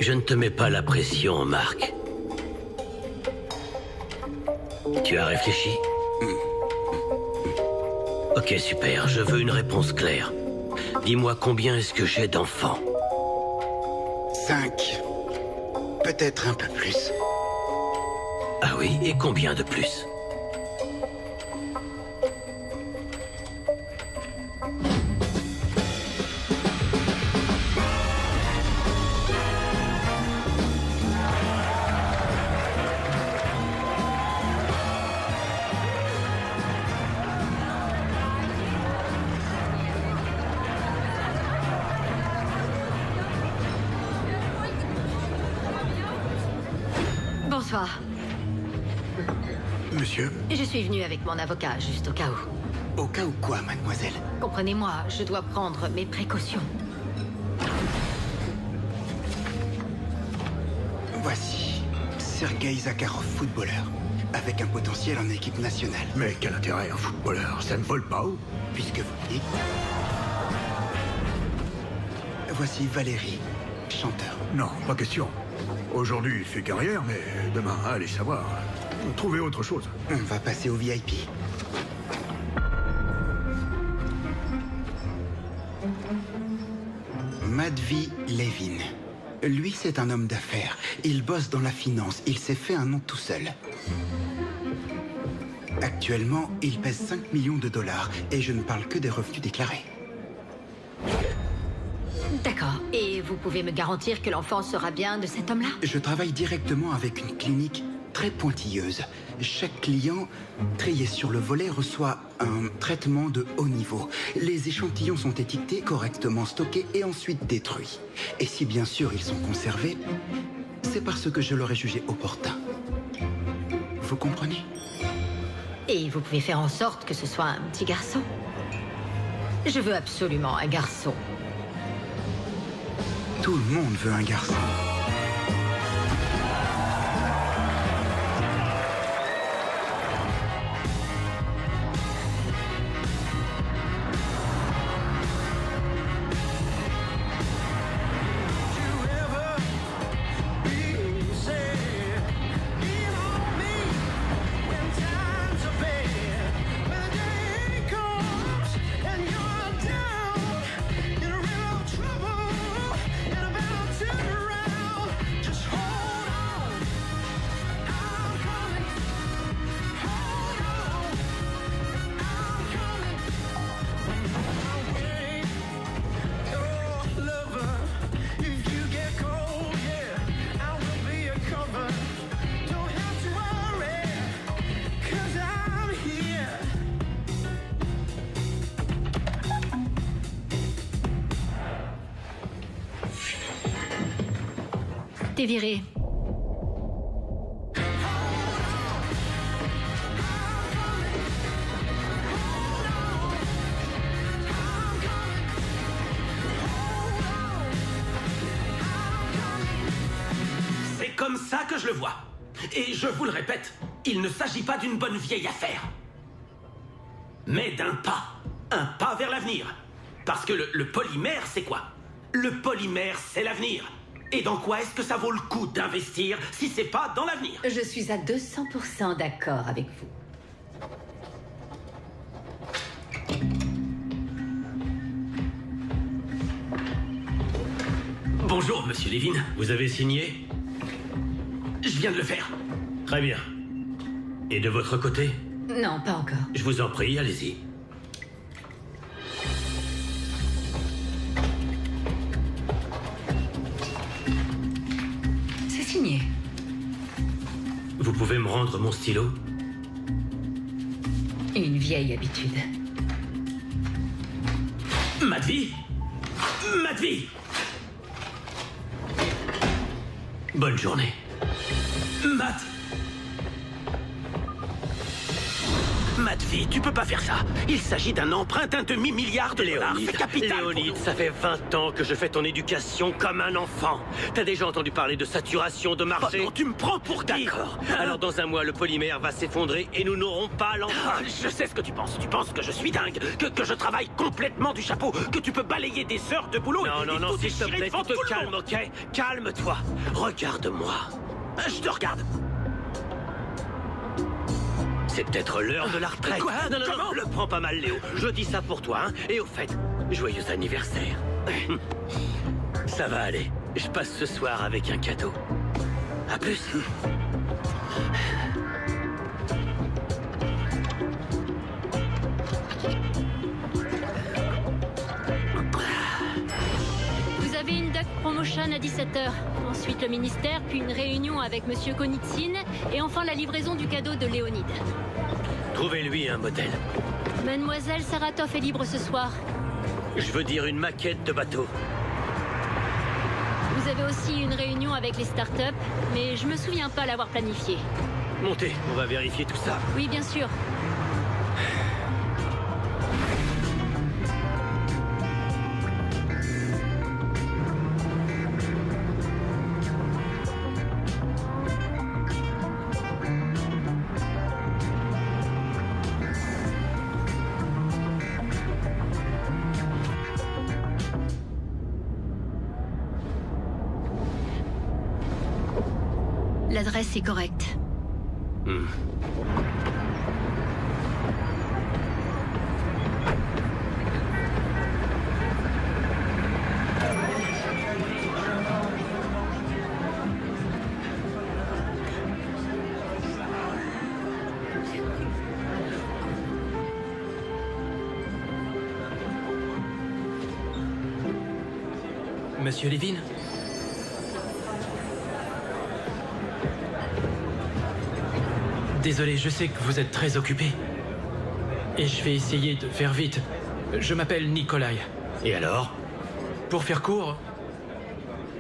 Je ne te mets pas la pression, Marc. Tu as réfléchi? Ok, super. Je veux une réponse claire. Dis-moi combien est-ce que j'ai d'enfants? 5. Peut-être un peu plus. Ah oui, et combien de plus? Bonsoir. Monsieur? Je suis venue avec mon avocat, juste au cas où. Au cas où quoi, mademoiselle? Comprenez-moi, je dois prendre mes précautions. Voici Sergei Zakharov, footballeur, avec un potentiel en équipe nationale. Mais quel intérêt un footballeur? Ça ne vole pas haut. Puisque vous le dites. Voici Valérie, chanteur. Non, pas question. Aujourd'hui, il fait carrière, mais demain, allez savoir. Trouvez autre chose. On va passer au VIP. Madvi Levin. Lui, c'est un homme d'affaires. Il bosse dans la finance. Il s'est fait un nom tout seul. Actuellement, il pèse 5 millions de dollars. Et je ne parle que des revenus déclarés. D'accord. Et vous pouvez me garantir que l'enfant sera bien de cet homme-là? Je travaille directement avec une clinique très pointilleuse. Chaque client, trié sur le volet, reçoit un traitement de haut niveau. Les échantillons sont étiquetés, correctement stockés et ensuite détruits. Et si bien sûr ils sont conservés, c'est parce que je l'aurais jugé opportun. Vous comprenez? Et vous pouvez faire en sorte que ce soit un petit garçon? Je veux absolument un garçon. Tout le monde veut un garçon. T'es viré. C'est comme ça que je le vois. Et je vous le répète, il ne s'agit pas d'une bonne vieille affaire. Mais d'un pas. Un pas vers l'avenir. Parce que le polymère, c'est quoi? Le polymère, c'est l'avenir. Et dans quoi est-ce que ça vaut le coup d'investir si c'est pas dans l'avenir? Je suis à 200% d'accord avec vous. Bonjour, monsieur Levin. Vous avez signé? Je viens de le faire. Très bien. Et de votre côté? Non, pas encore. Je vous en prie, allez-y. C'est signé. Vous pouvez me rendre mon stylo? Une vieille habitude. Madvi? Madvi! Bonne journée. Matt! Matvey, tu peux pas faire ça. Il s'agit d'un emprunt d'un demi-milliard de dollars. C'est capital pour Léonide, nous. ça fait 20 ans que je fais ton éducation comme un enfant. T'as déjà entendu parler de saturation de Oh marché? non, tu me prends pour qui? D'accord. Hein? Alors dans un mois, le polymère va s'effondrer et nous n'aurons pas l'emprunt. Ah, je sais ce que tu penses. Tu penses que je suis dingue, que je travaille complètement du chapeau, que tu peux balayer des heures de boulot Non, et non, non, tout s'il te déchirer plaît, devant tu tout te le calmes, monde. ok? Calme-toi. Regarde-moi. Je te regarde. C'est peut-être l'heure de la retraite. Quoi? Non, non, Comment? non, le prends pas mal, Léo. Je dis ça pour toi, hein. Et au fait, joyeux anniversaire. Ça va aller. Je passe ce soir avec un cadeau. À plus. Vous avez une duck promotion à 17h. Ensuite le ministère, puis une réunion avec Monsieur Konitsin. Et enfin la livraison du cadeau de Léonide. Trouvez-lui un modèle. Mademoiselle Saratov est libre ce soir. Je veux dire une maquette de bateau. Vous avez aussi une réunion avec les startups, mais je me souviens pas l'avoir planifiée. Montez, on va vérifier tout ça. Oui, bien sûr. L'adresse est correcte. Monsieur Levin? Désolé, je sais que vous êtes très occupé. Et je vais essayer de faire vite. Je m'appelle Nikolai. Et alors? Pour faire court,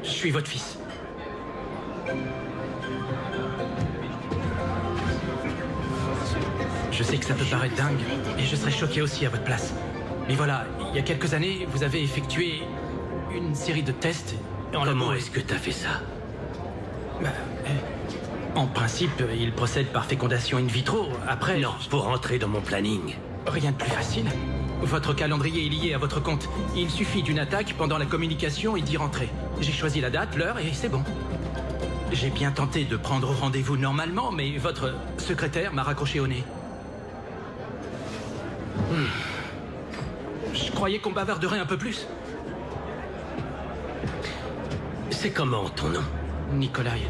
je suis votre fils. Je sais que ça peut paraître dingue, et je serais choqué aussi à votre place. Mais voilà, il y a quelques années, vous avez effectué une série de tests en Comment labo. est-ce que t'as fait ça? En principe, il procède par fécondation in vitro. Après, Non, pour rentrer dans mon planning. rien de plus facile. Votre calendrier est lié à votre compte. Il suffit d'une attaque pendant la communication et d'y rentrer. J'ai choisi la date, l'heure et c'est bon. J'ai bien tenté de prendre rendez-vous normalement, mais votre secrétaire m'a raccroché au nez. Je croyais qu'on bavarderait un peu plus. C'est comment ton nom? Nikolai.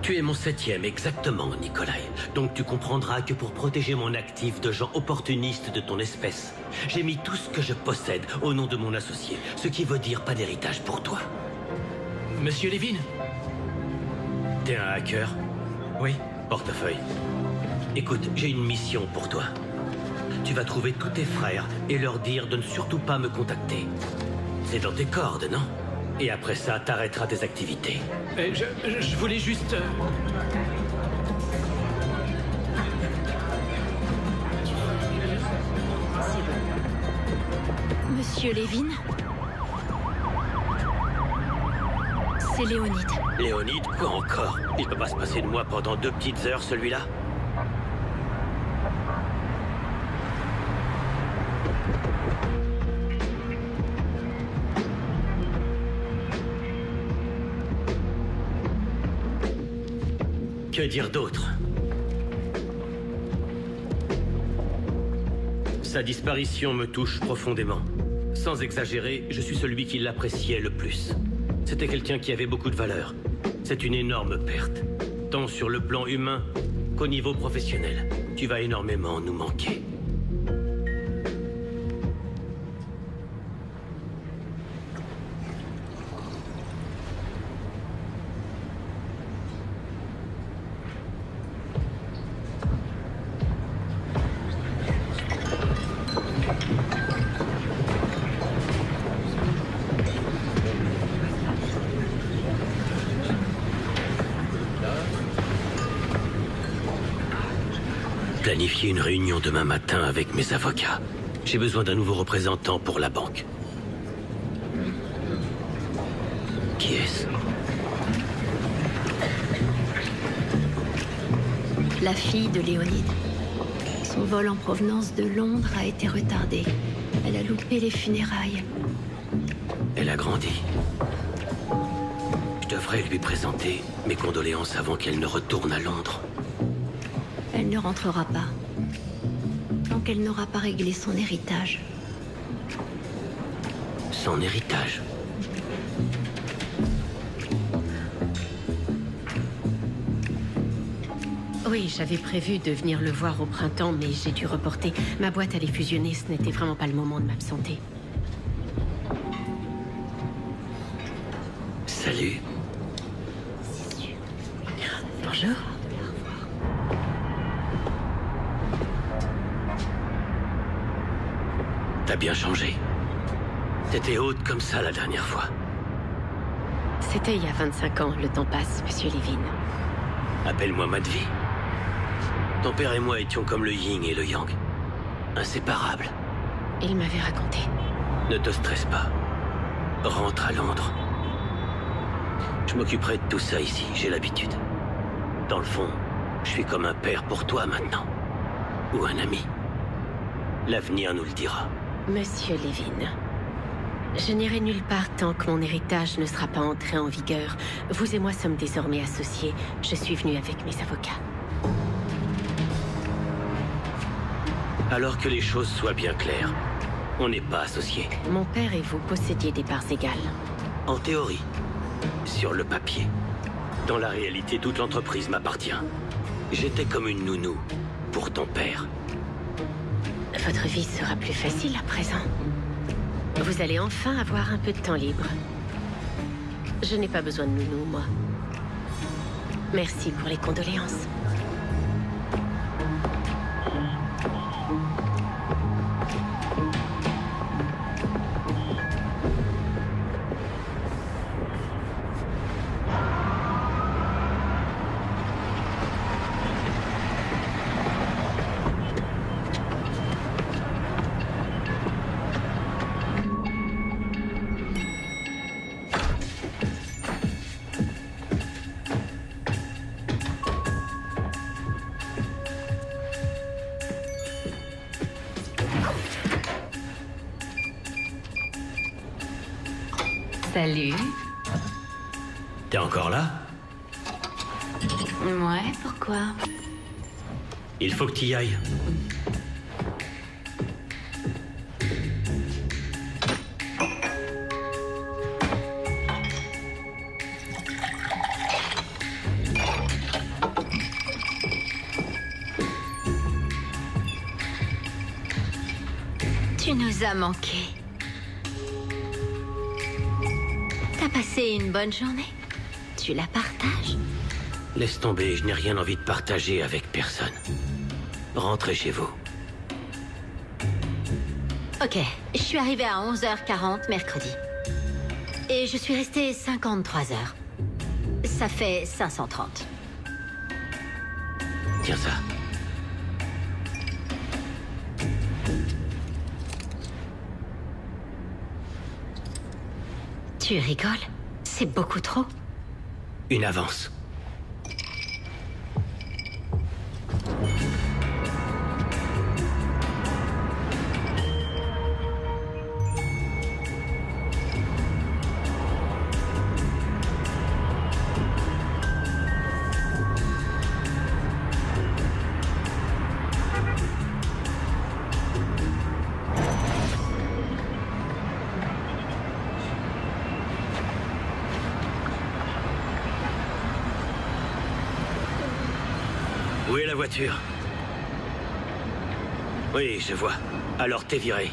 Tu es mon 7e, exactement, Nikolai. Donc tu comprendras que pour protéger mon actif de gens opportunistes de ton espèce, j'ai mis tout ce que je possède au nom de mon associé, ce qui veut dire pas d'héritage pour toi. Monsieur Levin? T'es un hacker? Oui. Portefeuille. Écoute, j'ai une mission pour toi. Tu vas trouver tous tes frères et leur dire de ne surtout pas me contacter. C'est dans tes cordes, non? Et après ça, t'arrêteras tes activités. Je voulais juste... Monsieur Levin? C'est Léonide. Léonide, quoi encore? Il peut pas se passer de moi pendant 2 petites heures, celui-là? Que dire d'autre? Sa disparition me touche profondément. Sans exagérer, je suis celui qui l'appréciait le plus. C'était quelqu'un qui avait beaucoup de valeur. C'est une énorme perte, tant sur le plan humain qu'au niveau professionnel. Tu vas énormément nous manquer. planifié une réunion demain matin avec mes avocats. J'ai besoin d'un nouveau représentant pour la banque. Qui est-ce? La fille de Léonide. Son vol en provenance de Londres a été retardé. Elle a loupé les funérailles. Elle a grandi. Je devrais lui présenter mes condoléances avant qu'elle ne retourne à Londres. Elle ne rentrera pas. Tant qu'elle n'aura pas réglé son héritage. Son héritage. Oui, j'avais prévu de venir le voir au printemps, mais j'ai dû reporter. Ma boîte allait fusionner, ce n'était vraiment pas le moment de m'absenter. Salut. Bonjour. T'as bien changé. T'étais haute comme ça la dernière fois. C'était il y a 25 ans, le temps passe, monsieur Levin. Appelle-moi Madvi. Ton père et moi étions comme le yin et le yang. Inséparables. Il m'avait raconté. Ne te stresse pas. Rentre à Londres. Je m'occuperai de tout ça ici, j'ai l'habitude. Dans le fond, je suis comme un père pour toi maintenant. Ou un ami. L'avenir nous le dira. Monsieur Levin, je n'irai nulle part tant que mon héritage ne sera pas entré en vigueur. Vous et moi sommes désormais associés. Je suis venu avec mes avocats. Alors que les choses soient bien claires, on n'est pas associés. Mon père et vous possédiez des parts égales. En théorie. Sur le papier. Dans la réalité, toute l'entreprise m'appartient. J'étais comme une nounou pour ton père. Votre vie sera plus facile à présent. Vous allez enfin avoir un peu de temps libre. Je n'ai pas besoin de nounou, moi. Merci pour les condoléances. Salut. T'es encore là? Ouais, pourquoi? Il faut que t'y ailles. Tu nous as manqué. T'as passé une bonne journée? Tu la partages? Laisse tomber, je n'ai rien envie de partager avec personne. Rentrez chez vous. Ok, je suis arrivée à 11h40 mercredi. Et je suis restée 53 heures. Ça fait 530. Tiens ça. Tu rigoles? C'est beaucoup trop. Une avance. Où est la voiture? Oui, je vois. Alors t'es viré.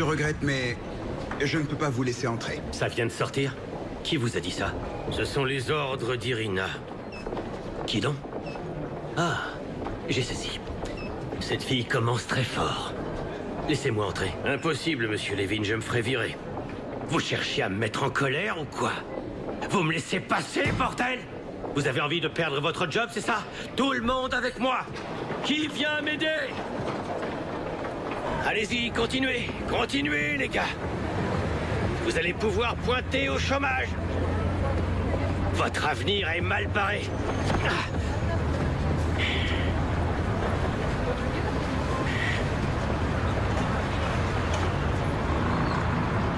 regrette, mais je ne peux pas vous laisser entrer. Ça vient de sortir? Qui vous a dit ça? Ce sont les ordres d'Irina. Qui donc? Ah, j'ai saisi. Cette fille commence très fort. Laissez-moi entrer. Impossible, monsieur Levin, je me ferai virer. Vous cherchez à me mettre en colère ou quoi? Vous me laissez passer, bordel? Vous avez envie de perdre votre job, c'est ça? Tout le monde avec moi! Qui vient m'aider? Allez-y, continuez! Continuez, les gars! Vous allez pouvoir pointer au chômage! Votre avenir est mal barré!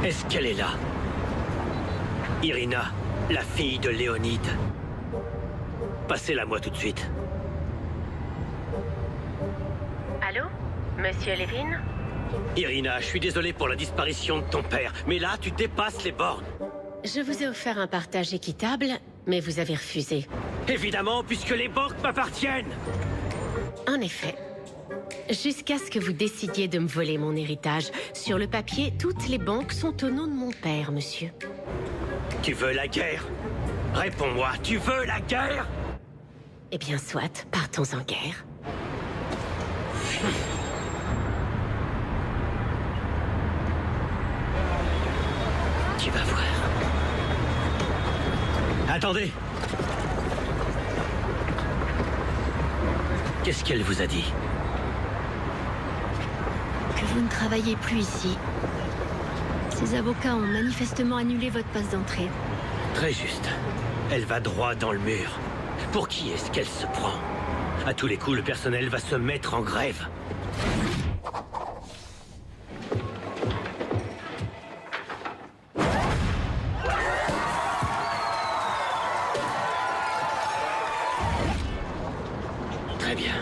Est-ce qu'elle est là? Irina, la fille de Léonide. Passez-la moi tout de suite. Allô? Monsieur Levin? Irina, je suis désolé pour la disparition de ton père, mais là, tu dépasses les bornes. Je vous ai offert un partage équitable, mais vous avez refusé. Évidemment, puisque les banques m'appartiennent. En effet. Jusqu'à ce que vous décidiez de me voler mon héritage. Sur le papier, toutes les banques sont au nom de mon père, monsieur. Tu veux la guerre? Réponds-moi, tu veux la guerre? Eh bien, soit, partons en guerre. Tu vas voir. Attendez. Qu'est-ce qu'elle vous a dit? Que vous ne travaillez plus ici. Ces avocats ont manifestement annulé votre passe d'entrée. Très juste. Elle va droit dans le mur. Pour qui est-ce qu'elle se prend? À tous les coups, le personnel va se mettre en grève. Très bien.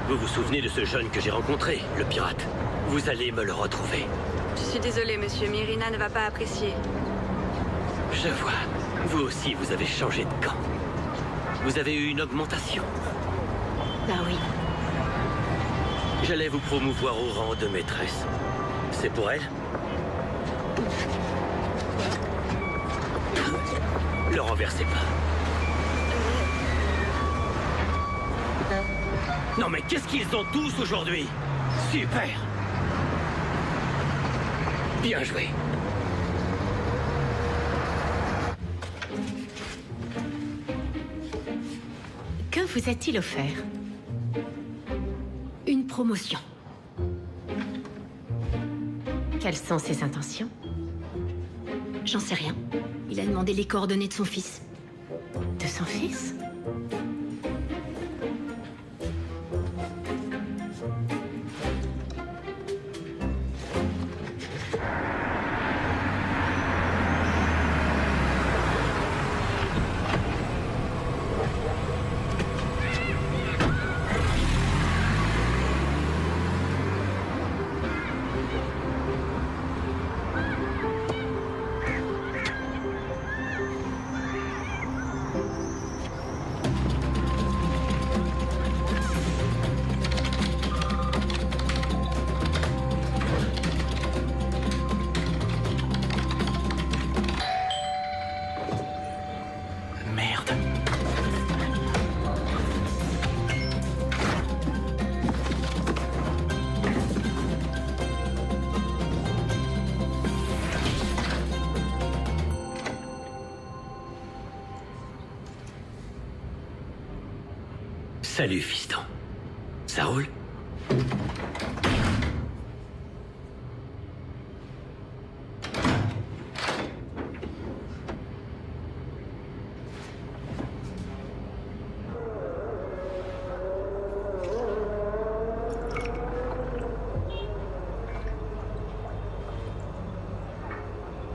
Vous vous souvenez de ce jeune que j'ai rencontré, le pirate? Vous allez me le retrouver. Je suis désolée, monsieur, mais Irina ne va pas apprécier. Je vois. Vous aussi, vous avez changé de camp. Vous avez eu une augmentation. Bah oui. J'allais vous promouvoir au rang de maîtresse. C'est pour elle? Le renversez pas. Non mais qu'est-ce qu'ils ont tous aujourd'hui? Super! Bien joué. Que vous a-t-il offert? Une promotion. Quelles sont ses intentions? J'en sais rien. Il a demandé les coordonnées de son fils. De son fils? Salut, fiston. Ça roule?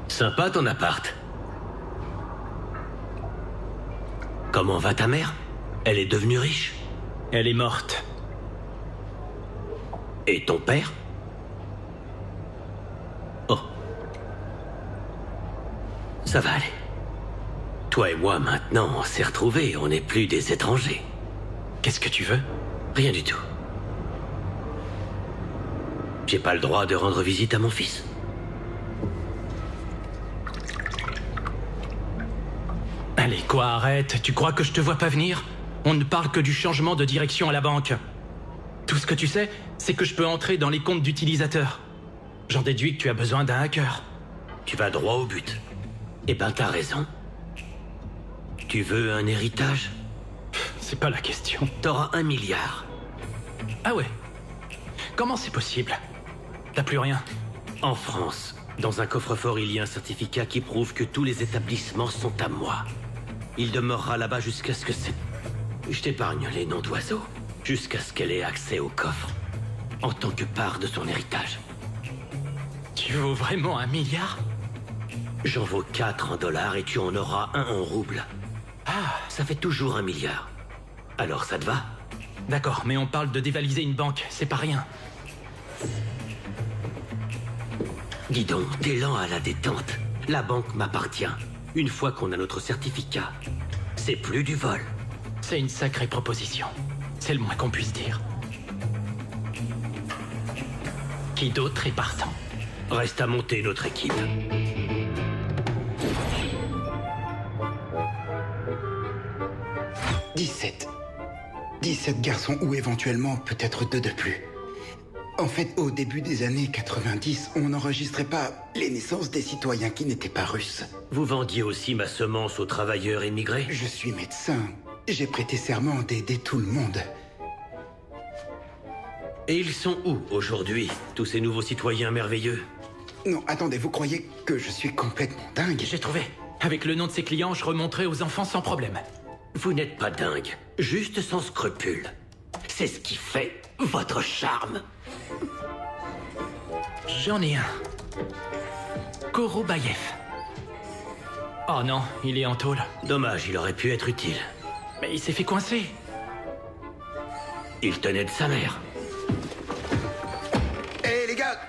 Sympa ton appart. Comment va ta mère? Elle est devenue riche? Elle est morte. Et ton père? Oh. Ça va aller. Toi et moi, maintenant, on s'est retrouvés. On n'est plus des étrangers. Qu'est-ce que tu veux? Rien du tout. J'ai pas le droit de rendre visite à mon fils. Allez, quoi, arrête. Tu crois que je te vois pas venir? On ne parle que du changement de direction à la banque. Tout ce que tu sais, c'est que je peux entrer dans les comptes d'utilisateurs. J'en déduis que tu as besoin d'un hacker. Tu vas droit au but. Eh ben, t'as raison. Tu veux un héritage? C'est pas la question. T'auras 1 milliard. Ah ouais? Comment c'est possible? T'as plus rien? En France, dans un coffre-fort, il y a un certificat qui prouve que tous les établissements sont à moi. Il demeurera là-bas jusqu'à ce que c'est... Je t'épargne les noms d'oiseaux. Jusqu'à ce qu'elle ait accès au coffre. En tant que part de son héritage. Tu vaux vraiment 1 milliard? J'en vaux 4 en dollars et tu en auras 1 en roubles. Ah, ça fait toujours 1 milliard. Alors ça te va? D'accord, mais on parle de dévaliser une banque, c'est pas rien. Dis donc, t'es lent à la détente. La banque m'appartient. Une fois qu'on a notre certificat, c'est plus du vol. C'est une sacrée proposition. C'est le moins qu'on puisse dire. Qui d'autre est partant? Reste à monter notre équipe. « 17 garçons ou éventuellement peut-être 2 de plus. En fait, au début des années 90, on n'enregistrait pas les naissances des citoyens qui n'étaient pas russes. Vous vendiez aussi ma semence aux travailleurs émigrés? Je suis médecin. J'ai prêté serment d'aider tout le monde. Et ils sont où aujourd'hui, tous ces nouveaux citoyens merveilleux? Non, attendez, vous croyez que je suis complètement dingue? J'ai trouvé. Avec le nom de ses clients, je remonterai aux enfants sans problème. Vous n'êtes pas dingue, juste sans scrupules. C'est ce qui fait votre charme. J'en ai un. Korobayev. Oh non, il est en tôle. Dommage, il aurait pu être utile. Mais il s'est fait coincer. Il tenait de sa mère. Hé les gars,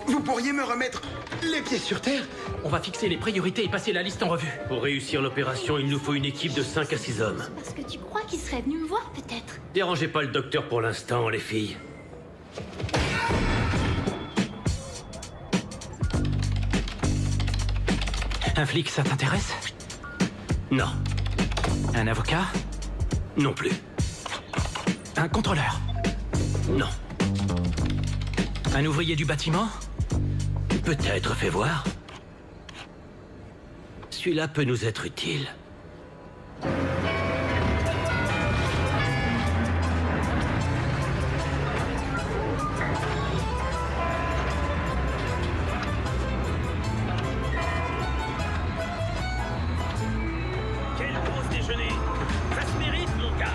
vous pourriez me remettre les pieds sur terre? On va fixer les priorités et passer la liste en revue. Pour réussir l'opération, il nous faut une équipe de 5 à 6 hommes. Parce que tu crois qu'il serait venu me voir, peut-être? Dérangez pas le docteur pour l'instant, les filles. Un flic, ça t'intéresse? Non. Un avocat? Non plus. Un contrôleur? Non. Un ouvrier du bâtiment? Peut-être, fais voir. Celui-là peut nous être utile. Quelle pause déjeuner? Ça se mérite, mon gars.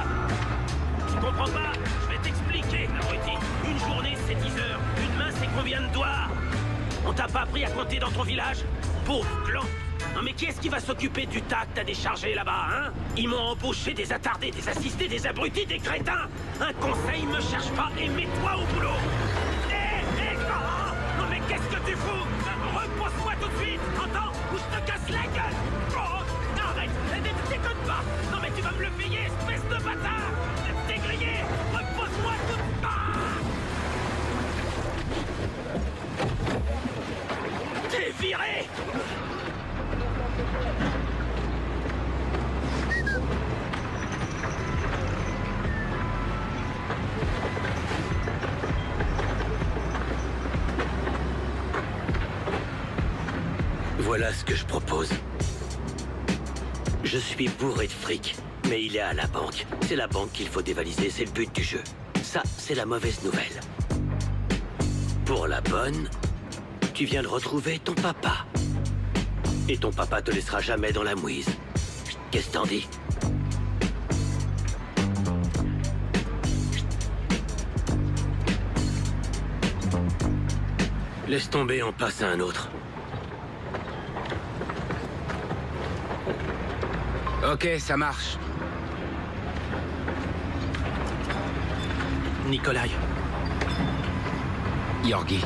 Tu comprends pas? Je vais t'expliquer, abruti. Une journée, c'est 10 heures. Une main, c'est combien de doigts? On t'a pas appris à compter dans ton village? Pauvre clan. Non mais qui est-ce qui va s'occuper du tas que t'as déchargé là-bas, hein? Ils m'ont embauché des attardés, des assistés, des abrutis, des crétins. Un conseil, me cherche pas et mets-toi au boulot. Non mais qu'est-ce que tu fous? Repose-moi tout de suite, entends? Ou je te casse la gueule. Oh, arrête, déconne pas. Non mais tu vas me le payer, espèce de bâtard. T'es grillé. Repose-moi tout de suite. T'es viré. Voilà ce que je propose. Je suis bourré de fric, mais il est à la banque. C'est la banque qu'il faut dévaliser, c'est le but du jeu. Ça, c'est la mauvaise nouvelle. Pour la bonne, tu viens de retrouver ton papa. Et ton papa te laissera jamais dans la mouise. Qu'est-ce que t'en dis? Laisse tomber, on passe à un autre. Ok, ça marche. Nikolai. Yorgi.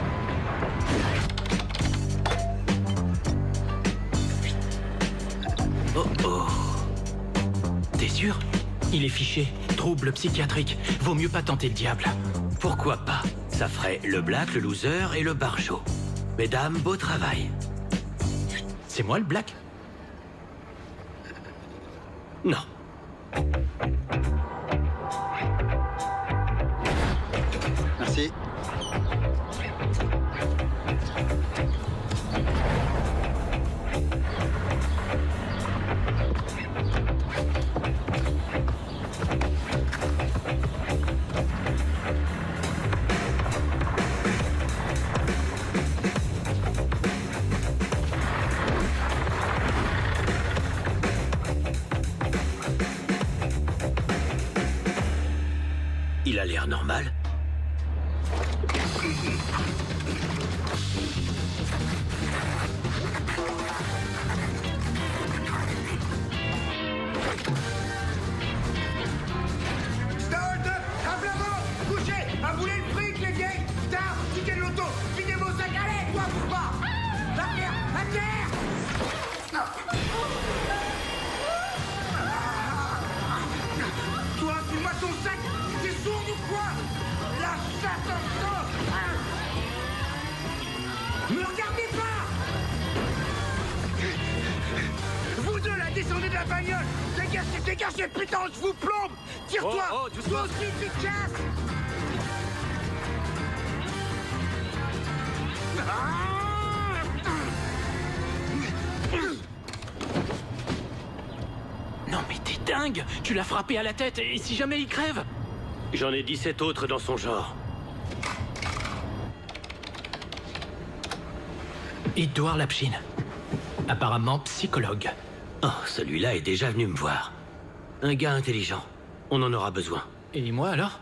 Oh oh. T'es sûr? Il est fiché. Trouble psychiatrique. Vaut mieux pas tenter le diable. Pourquoi pas? Ça ferait le Black, le Loser et le Barjo. Mesdames, beau travail. C'est moi le Black? Non. Merci. Il a l'air normal. Stop! Simplement! Couchez! Aboulez le fric, les vieilles! Tard! Ticket de l'auto! Videz vos sacs! Allez, toi, bouge pas! La terre! La terre! Toi, file-moi ton sac! T'es sourd ou quoi? La chatte en sang! Me regardez pas! Vous deux, là, descendez de la bagnole! Dégagez, putain, je vous plombe! Tire-toi! Oh, doucement. Toi aussi, tu te casses! Non mais t'es dingue! Tu l'as frappé à la tête, et si jamais il crève? J'en ai 17 autres dans son genre. Edouard Lapchine. Apparemment psychologue. Oh, celui-là est déjà venu me voir. Un gars intelligent. On en aura besoin. Et moi alors?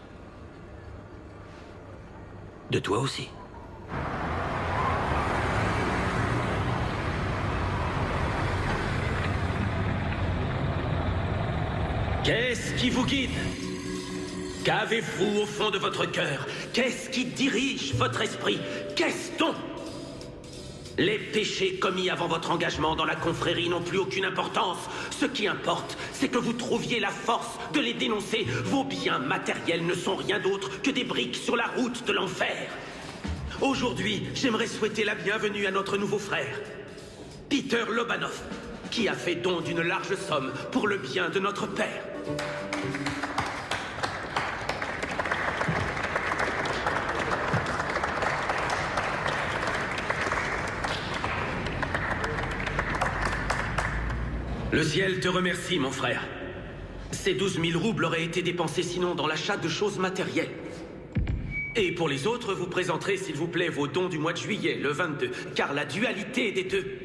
De toi aussi. Qu'est-ce qui vous guide? Qu'avez-vous au fond de votre cœur? Qu'est-ce qui dirige votre esprit? Qu'est-ce donc? Les péchés commis avant votre engagement dans la confrérie n'ont plus aucune importance. Ce qui importe, c'est que vous trouviez la force de les dénoncer. Vos biens matériels ne sont rien d'autre que des briques sur la route de l'enfer. Aujourd'hui, j'aimerais souhaiter la bienvenue à notre nouveau frère, Peter Lobanov, qui a fait don d'une large somme pour le bien de notre père. Le ciel te remercie, mon frère. Ces 12 000 roubles auraient été dépensés sinon dans l'achat de choses matérielles. Et pour les autres, vous présenterez, s'il vous plaît, vos dons du mois de juillet, le 22, car la dualité des deux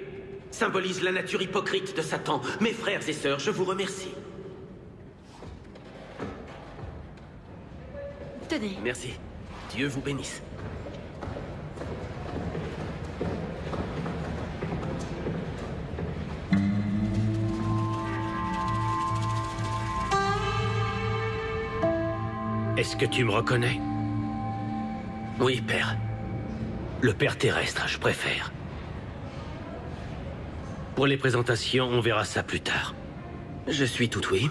symbolise la nature hypocrite de Satan. Mes frères et sœurs, je vous remercie. Tenez. Merci. Dieu vous bénisse. Est-ce que tu me reconnais? Oui, père. Le père terrestre, je préfère. Pour les présentations, on verra ça plus tard. Je suis tout oui.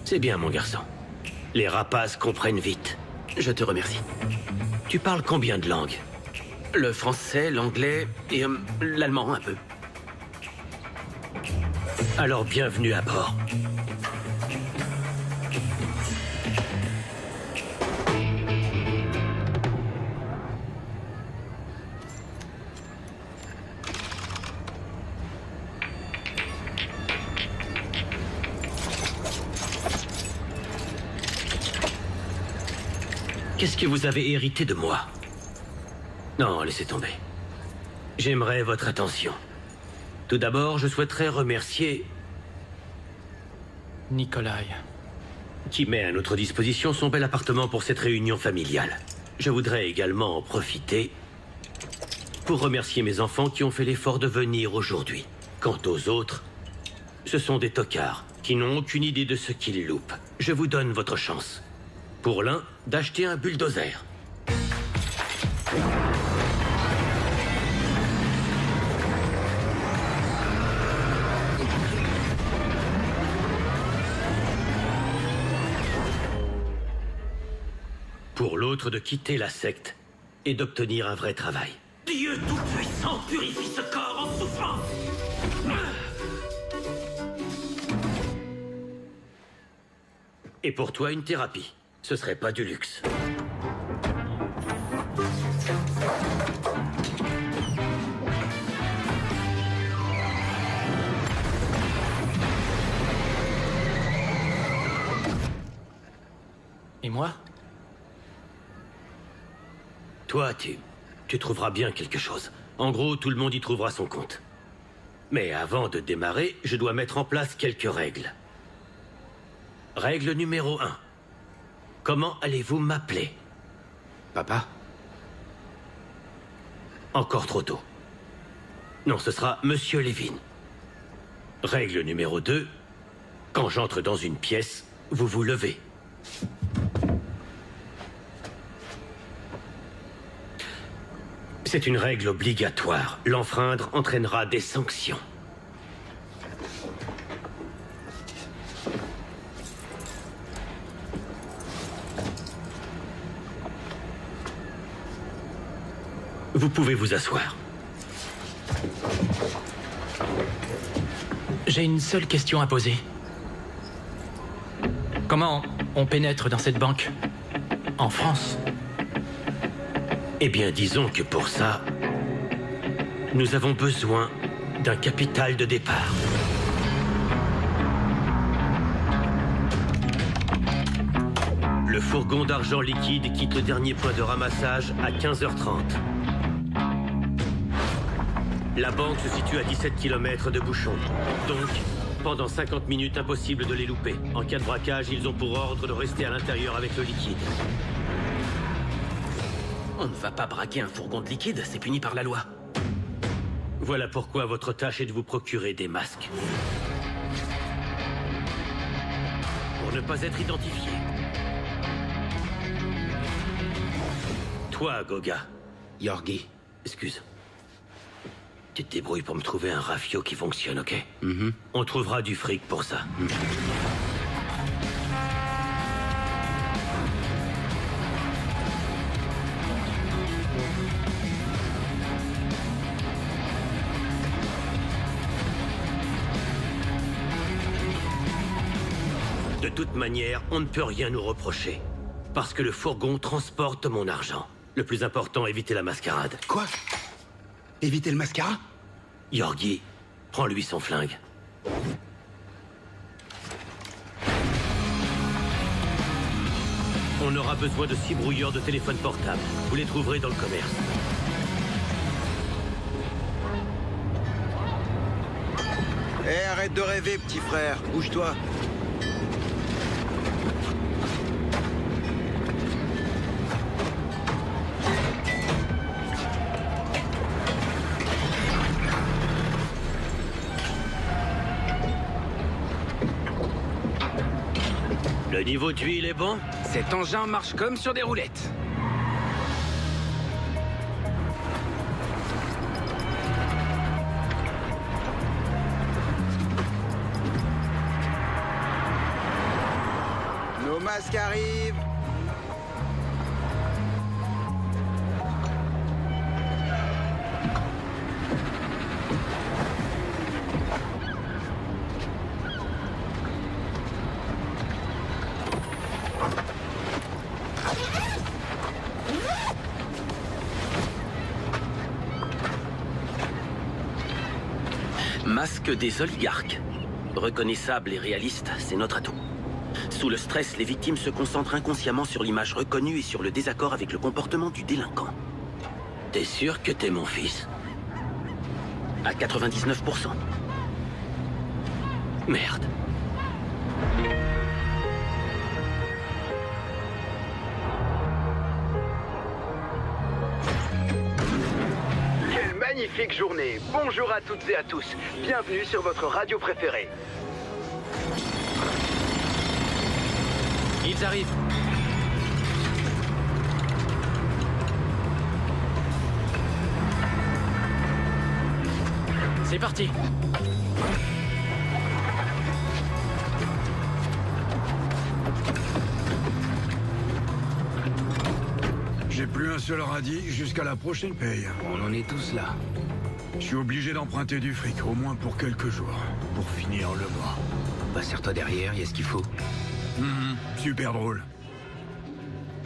C'est bien, mon garçon. Les rapaces comprennent vite. Je te remercie. Tu parles combien de langues? Le français, l'anglais et l'allemand un peu. Alors bienvenue à bord. Qu'est-ce que vous avez hérité de moi? Non, laissez tomber. J'aimerais votre attention. Tout d'abord, je souhaiterais remercier... Nikolai. qui met à notre disposition son bel appartement pour cette réunion familiale. Je voudrais également en profiter pour remercier mes enfants qui ont fait l'effort de venir aujourd'hui. Quant aux autres, ce sont des tocards qui n'ont aucune idée de ce qu'ils loupent. Je vous donne votre chance. Pour l'un, d'acheter un bulldozer. Pour l'autre, de quitter la secte et d'obtenir un vrai travail. Dieu Tout-Puissant purifie ce corps en souffrance. Et pour toi, une thérapie. Ce serait pas du luxe. Et moi? Toi, tu trouveras bien quelque chose. En gros, tout le monde y trouvera son compte. Mais avant de démarrer, je dois mettre en place quelques règles. Règle numéro 1. Comment allez-vous m'appeler? Papa? Encore trop tôt. Non, ce sera Monsieur Levin. Règle numéro 2. Quand j'entre dans une pièce, vous vous levez. C'est une règle obligatoire. L'enfreindre entraînera des sanctions. Vous pouvez vous asseoir. J'ai une seule question à poser. Comment on pénètre dans cette banque en France? Eh bien, disons que pour ça, nous avons besoin d'un capital de départ. Le fourgon d'argent liquide quitte le dernier point de ramassage à 15h30. La banque se situe à 17 km de bouchon. Donc, pendant 50 minutes, impossible de les louper. En cas de braquage, ils ont pour ordre de rester à l'intérieur avec le liquide. On ne va pas braquer un fourgon de liquide, c'est puni par la loi. Voilà pourquoi votre tâche est de vous procurer des masques. Pour ne pas être identifié. Toi, Goga. Yorgi. Excuse. Tu te débrouilles pour me trouver un rafio qui fonctionne, ok? Mhm. On trouvera du fric pour ça. De toute manière, on ne peut rien nous reprocher. Parce que le fourgon transporte mon argent. Le plus important, éviter la mascarade. Quoi? Éviter le mascara? Yorgi, prends-lui son flingue. On aura besoin de 6 brouilleurs de téléphone portable. Vous les trouverez dans le commerce. Hé, arrête de rêver, petit frère. Bouge-toi. Le niveau d'huile est bon? Cet engin marche comme sur des roulettes. Nos masques arrivent. Masque des oligarques. Reconnaissable et réaliste, c'est notre atout. Sous le stress, les victimes se concentrent inconsciemment sur l'image reconnue et sur le désaccord avec le comportement du délinquant. T'es sûr que t'es mon fils? À 99%. Merde. Quelle magnifique journée. Bonjour à toutes et à tous. Bienvenue sur votre radio préférée. Ils arrivent. C'est parti. J'ai plus plus un seul radis jusqu'à la prochaine paye. On en est tous là. Je suis obligé d'emprunter du fric, au moins pour quelques jours, pour finir le mois. Bah serre-toi derrière, y a ce qu'il faut. Super drôle.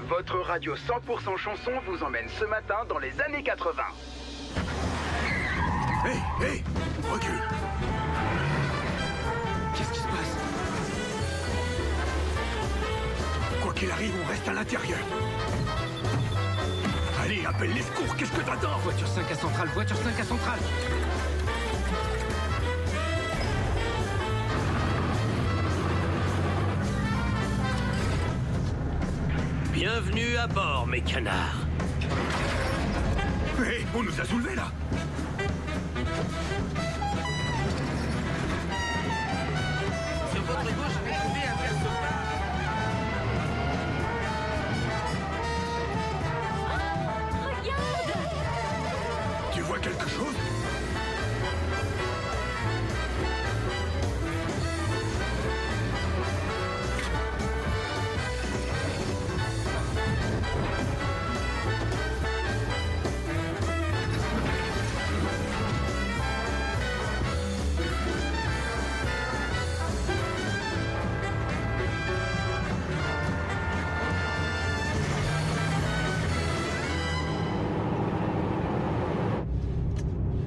Votre radio 100% chanson vous emmène ce matin dans les années 80. Hey, recule. Qu'est-ce qui se passe? Quoi qu'il arrive, on reste à l'intérieur. Allez, appelle les secours, qu'est-ce que t'attends? Voiture 5 à centrale, voiture 5 à centrale. Bienvenue à bord, mes canards. Hé, on nous a soulevés, là. Sur votre gauche, retrouvez un verso. Tu vois quelque chose?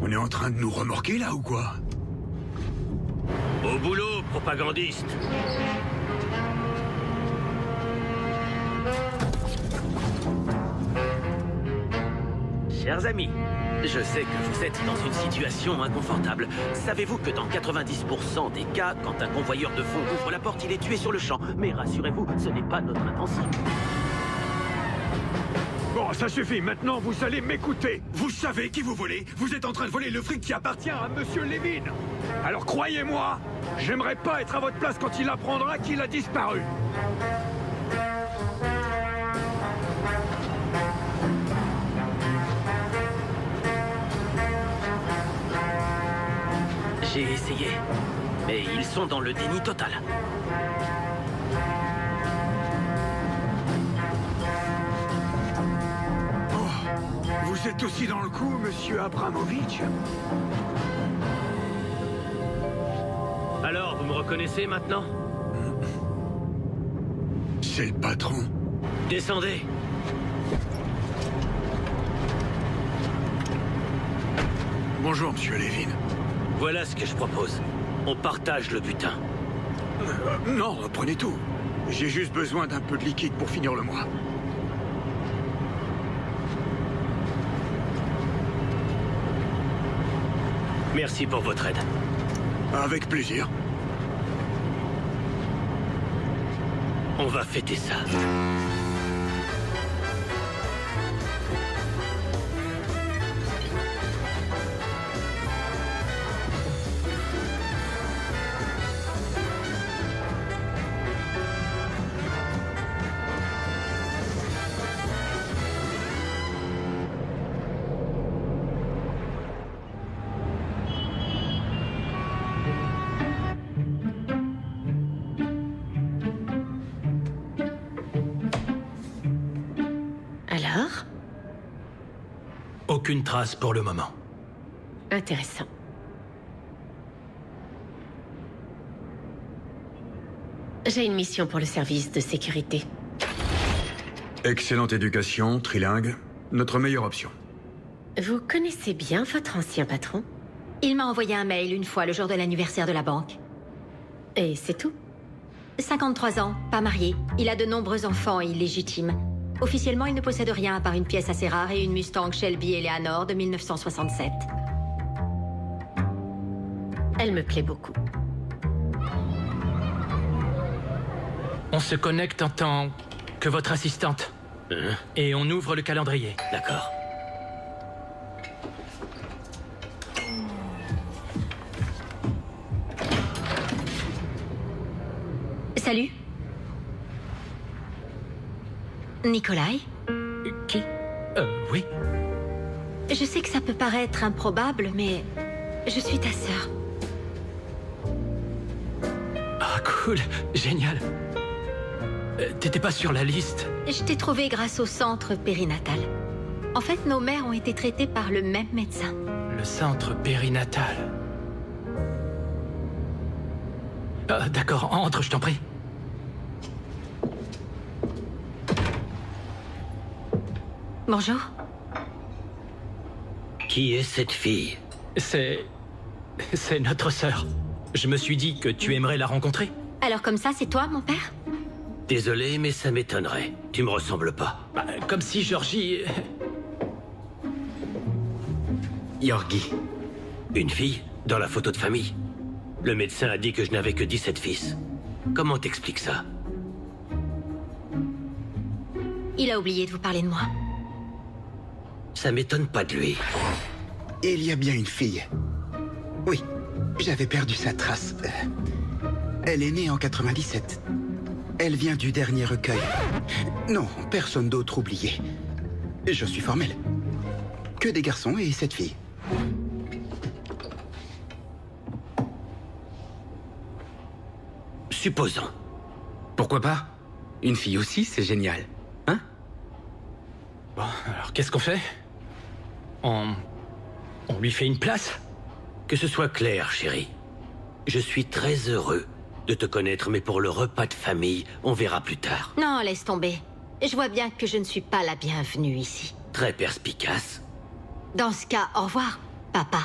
On est en train de nous remorquer, là, ou quoi? Au boulot, propagandiste. Chers amis, je sais que vous êtes dans une situation inconfortable. Savez-vous que dans 90% des cas, quand un convoyeur de fonds ouvre la porte, il est tué sur le champ? Mais rassurez-vous, ce n'est pas notre intention. Bon, ça suffit, maintenant vous allez m'écouter. Vous savez qui vous volez? Vous êtes en train de voler le fric qui appartient à Monsieur Levin. Alors croyez-moi, j'aimerais pas être à votre place quand il apprendra qu'il a disparu. J'ai essayé, mais ils sont dans le déni total. Vous êtes aussi dans le coup, Monsieur Abramovitch? Alors, vous me reconnaissez maintenant? C'est le patron. Descendez. Bonjour, Monsieur Levin. Voilà ce que je propose. On partage le butin. Non, prenez tout. J'ai juste besoin d'un peu de liquide pour finir le mois. Merci pour votre aide. Avec plaisir. On va fêter ça. Alors? Aucune trace pour le moment. Intéressant. J'ai une mission pour le service de sécurité. Excellente éducation, trilingue. Notre meilleure option. Vous connaissez bien votre ancien patron? Il m'a envoyé un mail une fois le jour de l'anniversaire de la banque. Et c'est tout? 53 ans, pas marié. Il a de nombreux enfants illégitimes. Officiellement, il ne possède rien à part une pièce assez rare et une Mustang Shelby Eleanor de 1967. Elle me plaît beaucoup. On se connecte en tant que votre assistante. Et on ouvre le calendrier. D'accord. Salut. Nikolai? Qui? Oui. Je sais que ça peut paraître improbable, mais je suis ta sœur. Ah, cool. Génial. T'étais pas sur la liste? Je t'ai trouvé grâce au centre périnatal. En fait, nos mères ont été traitées par le même médecin. Le centre périnatal. D'accord, entre, je t'en prie. Bonjour. Qui est cette fille? C'est notre sœur. Je me suis dit que tu aimerais la rencontrer. Alors comme ça, c'est toi, mon père? Désolé, mais ça m'étonnerait. Tu me ressembles pas. Comme si Georgie... Yorgi. Une fille? Dans la photo de famille? Le médecin a dit que je n'avais que 17 fils. Comment t'expliques ça? Il a oublié de vous parler de moi. Ça m'étonne pas de lui. Il y a bien une fille. Oui, j'avais perdu sa trace. Elle est née en 97. Elle vient du dernier recueil. Non, personne d'autre oublié. Je suis formel. Que des garçons et cette fille. Supposons. Pourquoi pas? Une fille aussi, c'est génial. Hein? Bon, alors qu'est-ce qu'on fait? On lui fait une place? Que ce soit clair, chérie. Je suis très heureux de te connaître, mais pour le repas de famille, on verra plus tard. Non, laisse tomber. Je vois bien que je ne suis pas la bienvenue ici. Très perspicace. Dans ce cas, au revoir, papa.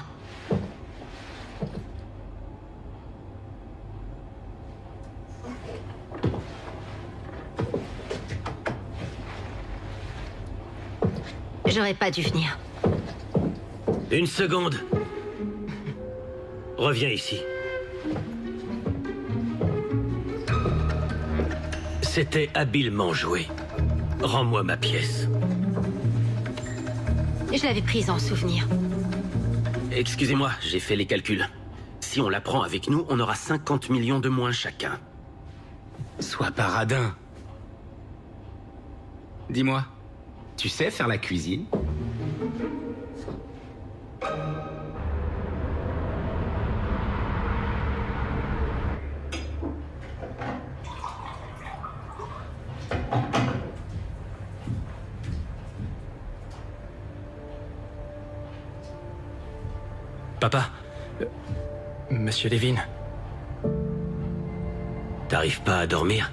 J'aurais pas dû venir. Une seconde. Reviens ici. C'était habilement joué. Rends-moi ma pièce. Je l'avais prise en souvenir. Excusez-moi, j'ai fait les calculs. Si on la prend avec nous, on aura 50 millions de moins chacun. Sois pas radin. Dis-moi, tu sais faire la cuisine? Papa, Monsieur Levin. T'arrives pas à dormir?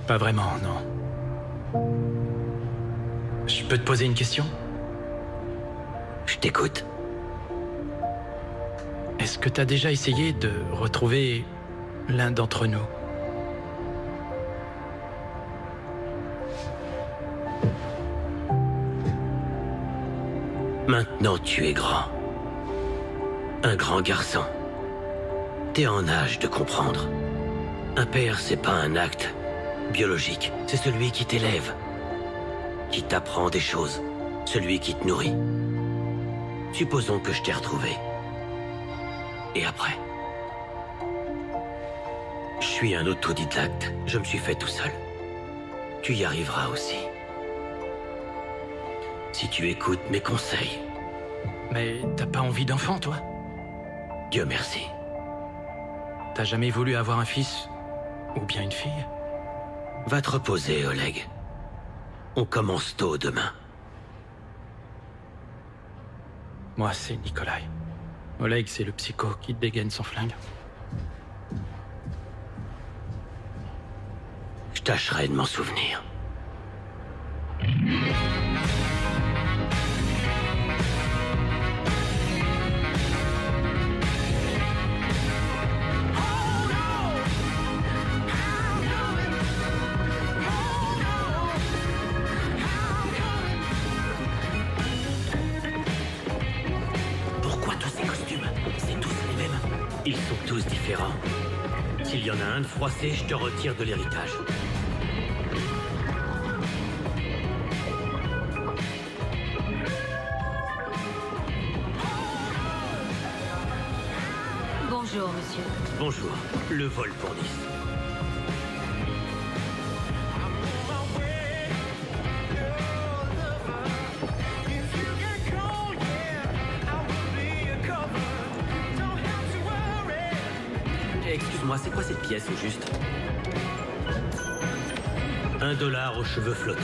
Pas vraiment, non. Je peux te poser une question? Je t'écoute. Est-ce que t'as déjà essayé de retrouver l'un d'entre nous? Maintenant, tu es grand. Un grand garçon. T'es en âge de comprendre. Un père, c'est pas un acte biologique. C'est celui qui t'élève, qui t'apprend des choses, celui qui te nourrit. Supposons que je t'ai retrouvé. Et après? Je suis un autodidacte. Je me suis fait tout seul. Tu y arriveras aussi. Si tu écoutes mes conseils. Mais t'as pas envie d'enfant, toi? Dieu merci. T'as jamais voulu avoir un fils? Ou bien une fille? Va te reposer, Oleg. On commence tôt demain. Moi, c'est Nikolai. Oleg, c'est le psycho qui dégaine son flingue. Je tâcherai de m'en souvenir. Pourquoi tous ces costumes? C'est tous les mêmes. Ils sont tous différents. S'il y en a un de froissé, je te retire de l'héritage. Bonjour, monsieur. Bonjour. Le vol pour Nice. Excuse-moi, c'est quoi cette pièce au juste? $1 aux cheveux flottants.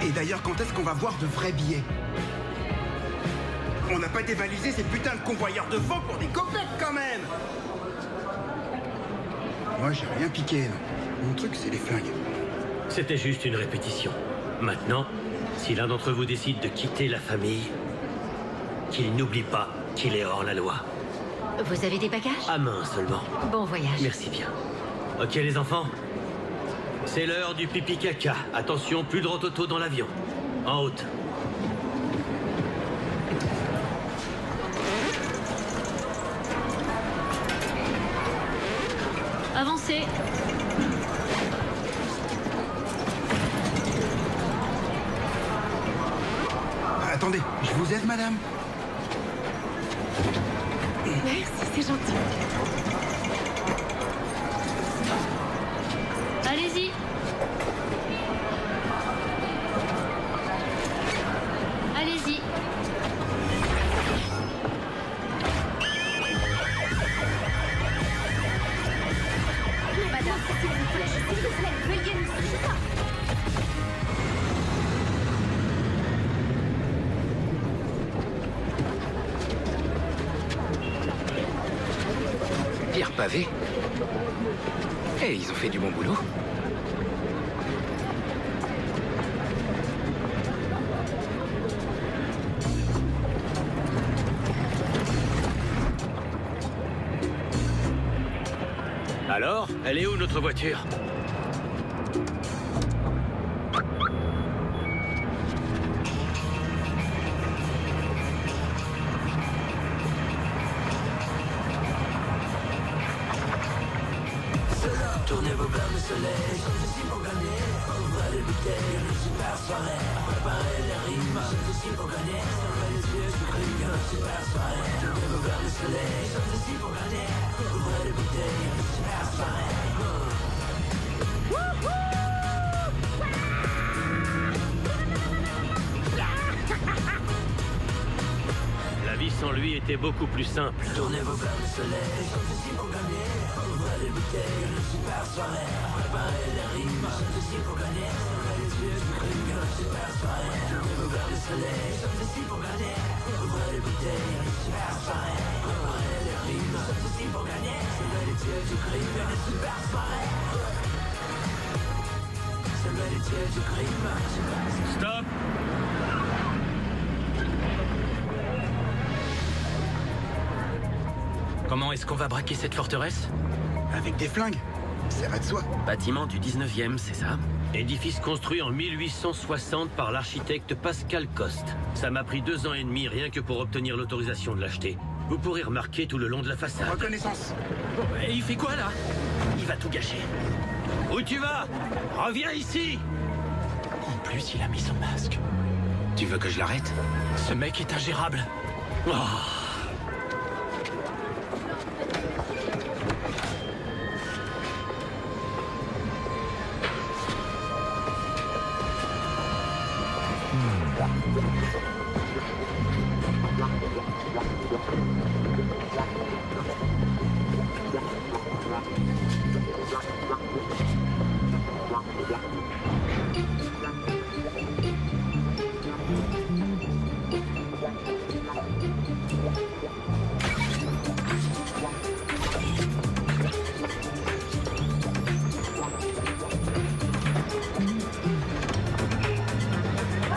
Et d'ailleurs, quand est-ce qu'on va voir de vrais billets? On n'a pas dévalisé ces putains de convoyeurs de faux pour des copettes quand même. Moi, j'ai rien piqué. Mon truc, c'est les flingues. C'était juste une répétition. Maintenant, si l'un d'entre vous décide de quitter la famille, qu'il n'oublie pas qu'il est hors la loi. Vous avez des bagages? À main seulement. Bon voyage. Merci bien. Ok les enfants, c'est l'heure du pipi caca. Attention, plus de rototo dans l'avion. En haute. Avancez. Attendez, je vous aide, madame? Merci, c'est gentil. Allez-y. Allez-y. Madame, s'il vous plaît, s'il vous plaît, veuillez nous suivre. Pierre pavé. Eh, ils ont fait du bon boulot. Alors, elle est où notre voiture? Tournez vos verres de soleil, sont ici pour gagner. Ouvrez les bouteilles, une super soirée. Préparez les rimes, sont ici pour gagner. Fermez les yeux, je crie une super soirée. Tournez vos verres de soleil, sont ici pour gagner. Ouvrez les bouteilles, une super soirée. La vie sans lui était beaucoup plus simple. Tournez vos verres de soleil, sont ici pour gagner. Ouvrez les bouteilles, une super soirée. Préparez les rimes, sont ici pour gagner. Fermez les yeux, je crie une super soirée. Tournez vos verres de soleil, sont ici pour gagner. Ouvrez les bouteilles, une super soirée. Préparez les rimes, sont ici pour gagner. Fermez les yeux, je crie une super soirée. Fermez les yeux, je crie une super soirée. Stop! Comment est-ce qu'on va braquer cette forteresse? Avec des flingues? C'est vrai de soi. Bâtiment du 19e, c'est ça? Édifice construit en 1860 par l'architecte Pascal Coste. Ça m'a pris 2 ans et demi rien que pour obtenir l'autorisation de l'acheter. Vous pourrez remarquer tout le long de la façade. Reconnaissance. Et il fait quoi là? Il va tout gâcher. Où tu vas? Reviens ici! En plus, il a mis son masque. Tu veux que je l'arrête? Ce mec est ingérable. Oh.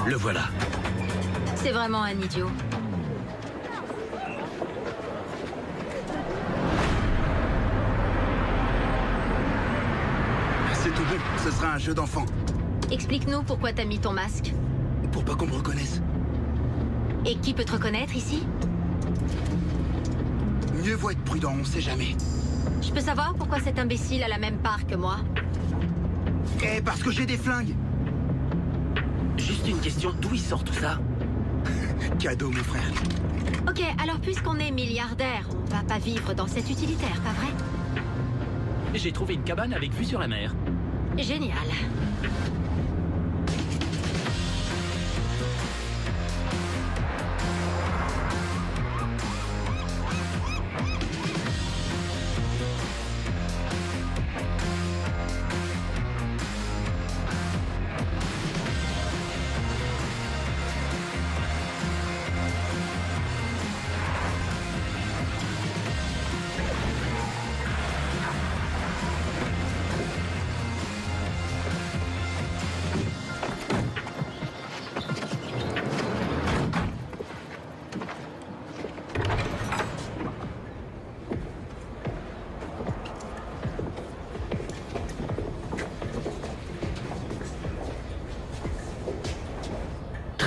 Le voilà. C'est vraiment un idiot. C'est tout bon, ce sera un jeu d'enfant. Explique-nous pourquoi t'as mis ton masque. Pour pas qu'on me reconnaisse. Et qui peut te reconnaître ici? Mieux vaut être prudent, on sait jamais. Je peux savoir pourquoi cet imbécile a la même part que moi? Eh, parce que j'ai des flingues. Juste une question, d'où il sort tout ça? Cadeau, mon frère. Ok, alors puisqu'on est milliardaire, on va pas vivre dans cet utilitaire, pas vrai? J'ai trouvé une cabane avec vue sur la mer. Génial.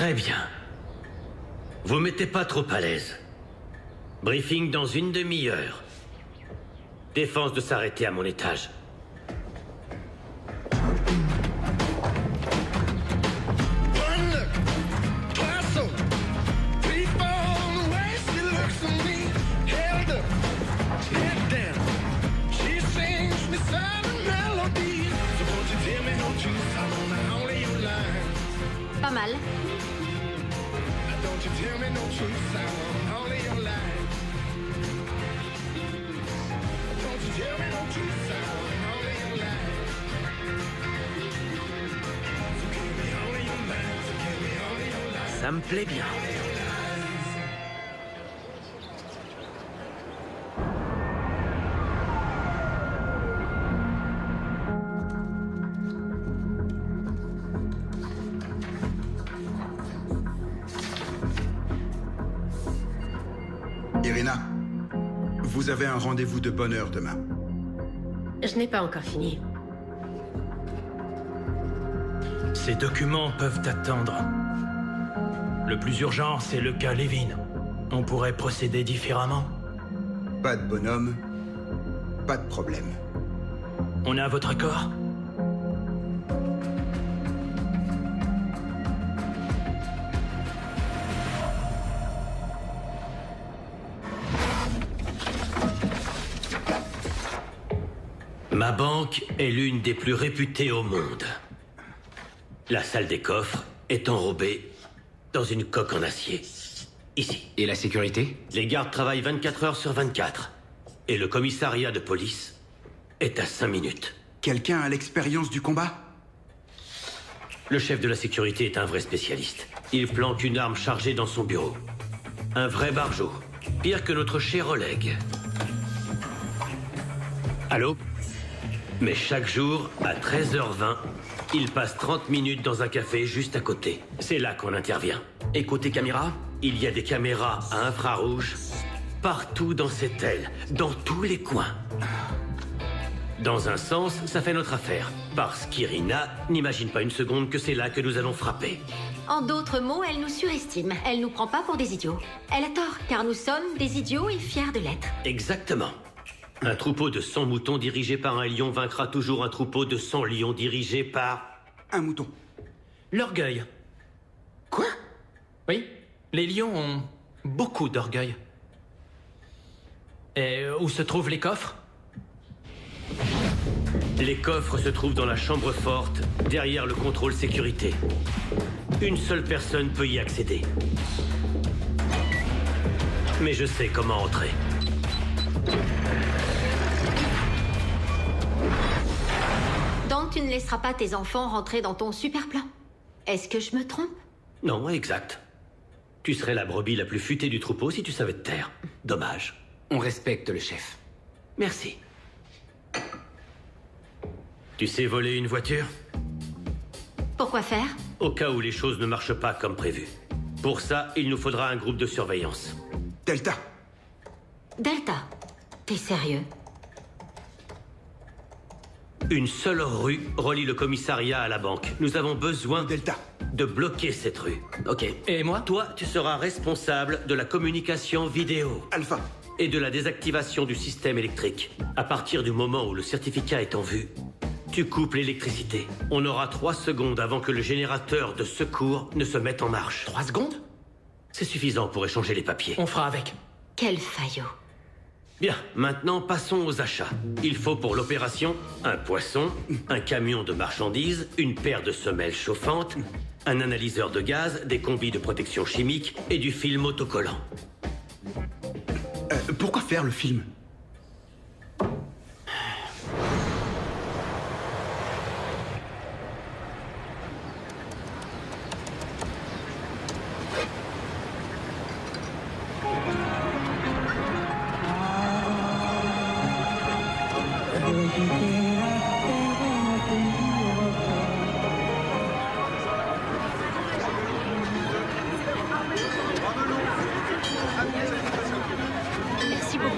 Très bien. Vous mettez pas trop à l'aise. Briefing dans une demi-heure. Défense de s'arrêter à mon étage. Pas mal. Ça me plaît bien. Irina, vous avez un rendez-vous de bonne heure demain. Je n'ai pas encore fini. Ces documents peuvent attendre. Le plus urgent, c'est le cas Levin. On pourrait procéder différemment. Pas de bonhomme, pas de problème. On a votre accord ? Ma banque est l'une des plus réputées au monde. La salle des coffres est enrobée dans une coque en acier. Ici. Et la sécurité? Les gardes travaillent 24 heures sur 24. Et le commissariat de police est à 5 minutes. Quelqu'un a l'expérience du combat? Le chef de la sécurité est un vrai spécialiste. Il planque une arme chargée dans son bureau. Un vrai barjot. Pire que notre cher Oleg. Allô? Mais chaque jour, à 13h20, il passe 30 minutes dans un café juste à côté. C'est là qu'on intervient. Et côté caméra, il y a des caméras à infrarouge partout dans cette aile, dans tous les coins. Dans un sens, ça fait notre affaire. Parce qu'Irina n'imagine pas une seconde que c'est là que nous allons frapper. En d'autres mots, elle nous surestime. Elle nous prend pas pour des idiots. Elle a tort, car nous sommes des idiots et fiers de l'être. Exactement. Un troupeau de 100 moutons dirigé par un lion vaincra toujours un troupeau de 100 lions dirigé par... un mouton. L'orgueil. Quoi? Oui, les lions ont beaucoup d'orgueil. Et où se trouvent les coffres? Les coffres se trouvent dans la chambre forte, derrière le contrôle sécurité. Une seule personne peut y accéder. Mais je sais comment entrer. Donc tu ne laisseras pas tes enfants rentrer dans ton super plan? Est-ce que je me trompe? Non, exact. Tu serais la brebis la plus futée du troupeau si tu savais te taire. Dommage. On respecte le chef. Merci. Tu sais voler une voiture? Pourquoi faire? Au cas où les choses ne marchent pas comme prévu. Pour ça, il nous faudra un groupe de surveillance. Delta. Delta? T'es sérieux? Une seule rue relie le commissariat à la banque. Nous avons besoin Delta de bloquer cette rue. Ok. Et moi? Toi, tu seras responsable de la communication vidéo. Alpha. Et de la désactivation du système électrique. À partir du moment où le certificat est en vue, tu coupes l'électricité. On aura 3 secondes avant que le générateur de secours ne se mette en marche. 3 secondes? C'est suffisant pour échanger les papiers. On fera avec. Quel faillot. Bien, maintenant passons aux achats. Il faut pour l'opération un poisson, un camion de marchandises, une paire de semelles chauffantes, un analyseur de gaz, des combis de protection chimique et du film autocollant. Pourquoi faire le film? Merci beaucoup.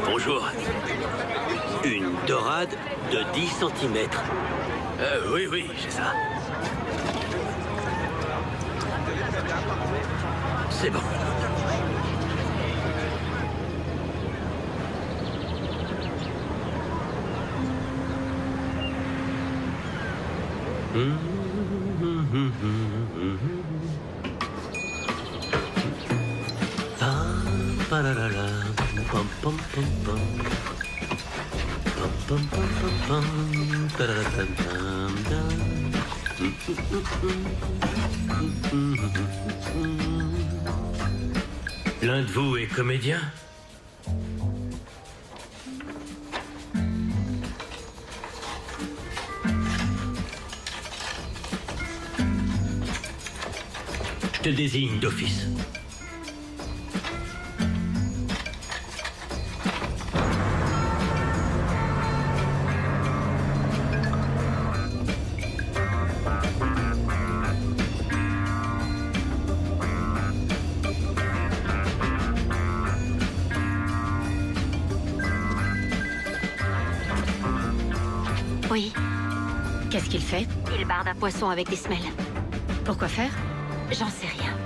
Bonjour. Une dorade de 10 cm. Oui, j'ai ça. C'est bon. L'un de vous est comédien? Je te désigne d'office. Oui. Qu'est-ce qu'il fait? Il barde un poisson avec des semelles. Pourquoi faire? J'en sais rien.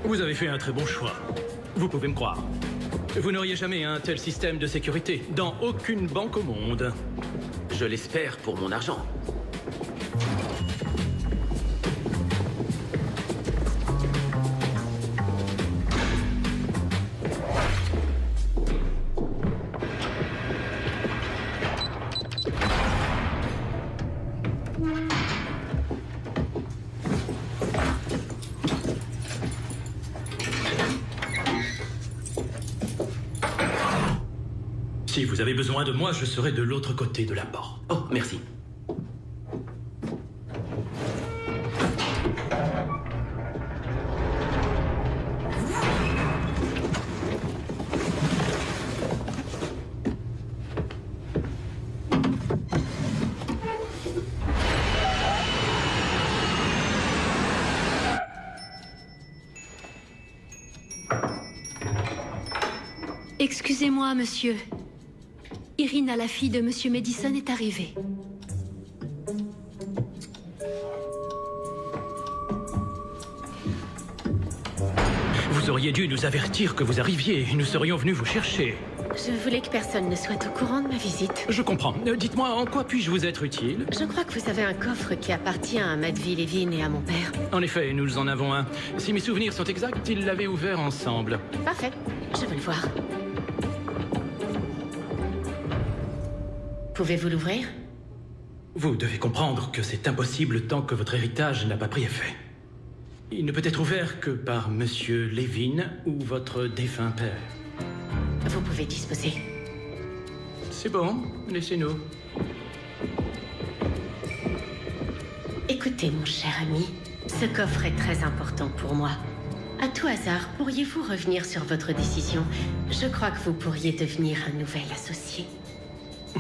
Vous avez fait un très bon choix. Vous pouvez me croire. Vous n'auriez jamais un tel système de sécurité dans aucune banque au monde. Je l'espère pour mon argent. Si vous avez besoin de moi, je serai de l'autre côté de la porte. Oh, merci. Excusez-moi, monsieur. Irina, la fille de monsieur Madison, est arrivée. Vous auriez dû nous avertir que vous arriviez. Nous serions venus vous chercher. Je voulais que personne ne soit au courant de ma visite. Je comprends. Dites-moi, en quoi puis-je vous être utile? Je crois que vous avez un coffre qui appartient à Matvey Levin et à mon père. En effet, nous en avons un. Si mes souvenirs sont exacts, ils l'avaient ouvert ensemble. Parfait. Je veux le voir. Pouvez-vous l'ouvrir? Vous devez comprendre que c'est impossible tant que votre héritage n'a pas pris effet. Il ne peut être ouvert que par monsieur Levin ou votre défunt père. Vous pouvez disposer. C'est bon, laissez-nous. Écoutez, mon cher ami, ce coffre est très important pour moi. À tout hasard, pourriez-vous revenir sur votre décision? Je crois que vous pourriez devenir un nouvel associé.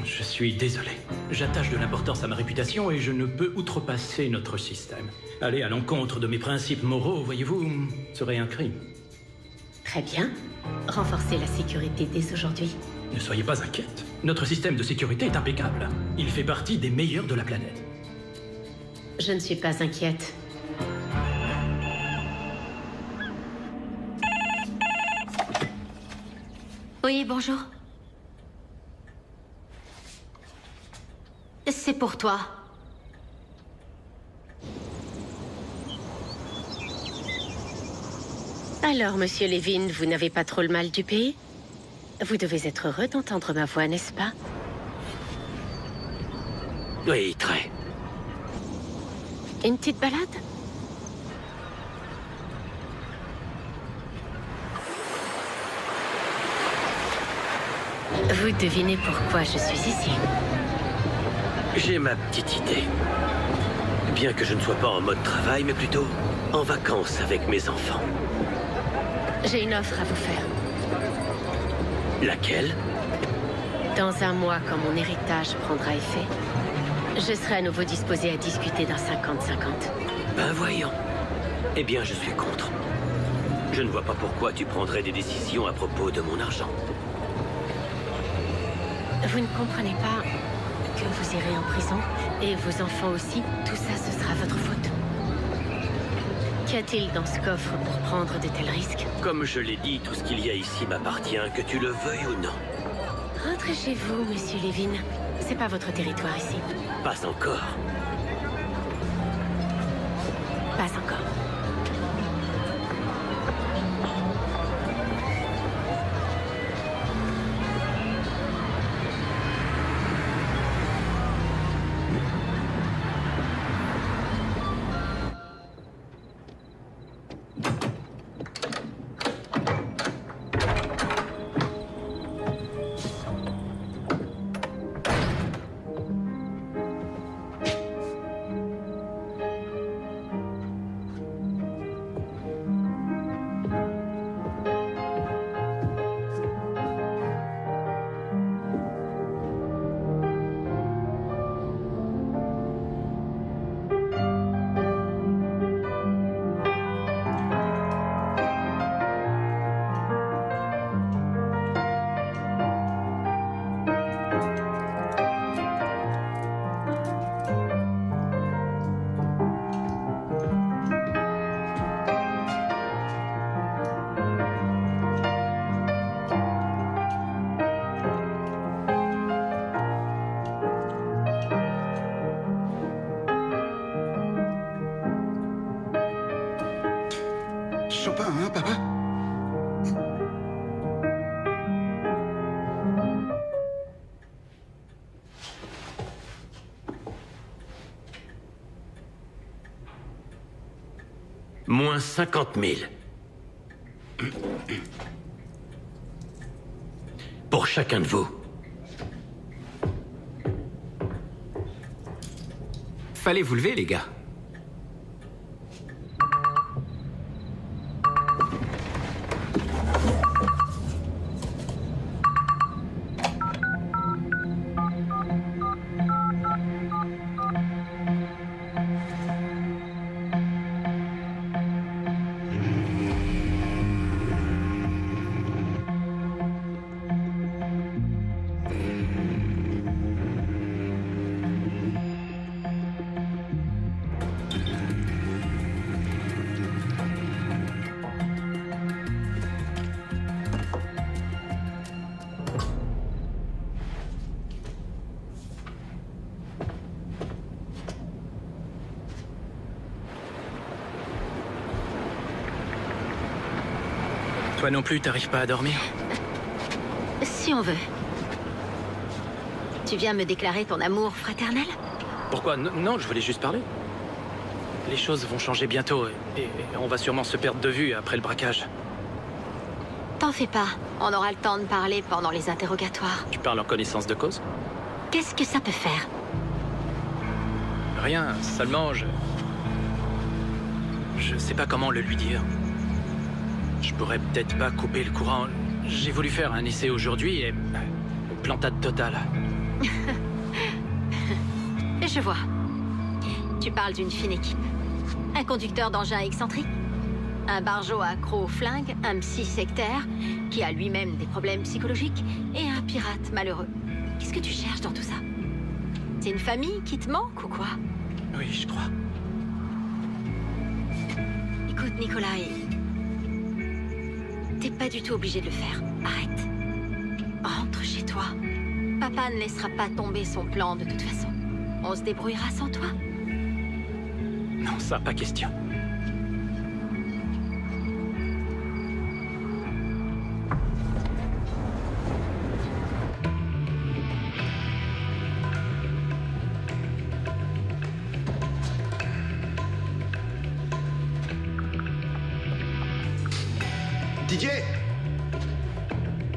Je suis désolé. J'attache de l'importance à ma réputation et je ne peux outrepasser notre système. Aller à l'encontre de mes principes moraux, voyez-vous, serait un crime. Très bien. Renforcez la sécurité dès aujourd'hui. Ne soyez pas inquiète. Notre système de sécurité est impeccable. Il fait partie des meilleurs de la planète. Je ne suis pas inquiète. Oui, bonjour. C'est pour toi. Alors, monsieur Levin, vous n'avez pas trop le mal du pays? Vous devez être heureux d'entendre ma voix, n'est-ce pas? Oui, très. Une petite balade? Vous devinez pourquoi je suis ici? J'ai ma petite idée. Bien que je ne sois pas en mode travail, mais plutôt en vacances avec mes enfants. J'ai une offre à vous faire. Laquelle? Dans un mois, quand mon héritage prendra effet, je serai à nouveau disposé à discuter d'un 50-50. Ben voyons. Eh bien, je suis contre. Je ne vois pas pourquoi tu prendrais des décisions à propos de mon argent. Vous ne comprenez pas que vous irez en prison, et vos enfants aussi. Tout ça, ce sera votre faute. Qu'y a-t-il dans ce coffre pour prendre de tels risques? Comme je l'ai dit, tout ce qu'il y a ici m'appartient, que tu le veuilles ou non. Rentrez chez vous, monsieur Levin. C'est pas votre territoire ici. Pas encore. Pas encore. Chopin, hein, papa? Moins 50 000. Pour chacun de vous. Fallait vous lever, les gars. Toi non plus, t'arrives pas à dormir? Si on veut. Tu viens me déclarer ton amour fraternel? Pourquoi? Non, je voulais juste parler. Les choses vont changer bientôt et on va sûrement se perdre de vue après le braquage. T'en fais pas. On aura le temps de parler pendant les interrogatoires. Tu parles en connaissance de cause? Qu'est-ce que ça peut faire? Rien, seulement je sais pas comment le lui dire. Je pourrais peut-être pas couper le courant. J'ai voulu faire un essai aujourd'hui et... plantade totale. Je vois. Tu parles d'une fine équipe. Un conducteur d'engin excentrique, un barjot accro au flingue, un psy sectaire qui a lui-même des problèmes psychologiques et un pirate malheureux. Qu'est-ce que tu cherches dans tout ça? C'est une famille qui te manque ou quoi? Oui, je crois. Écoute, Nikolai, t'es pas du tout obligé de le faire. Arrête. Rentre chez toi. Papa ne laissera pas tomber son plan de toute façon. On se débrouillera sans toi. Non, ça, pas question. Didier?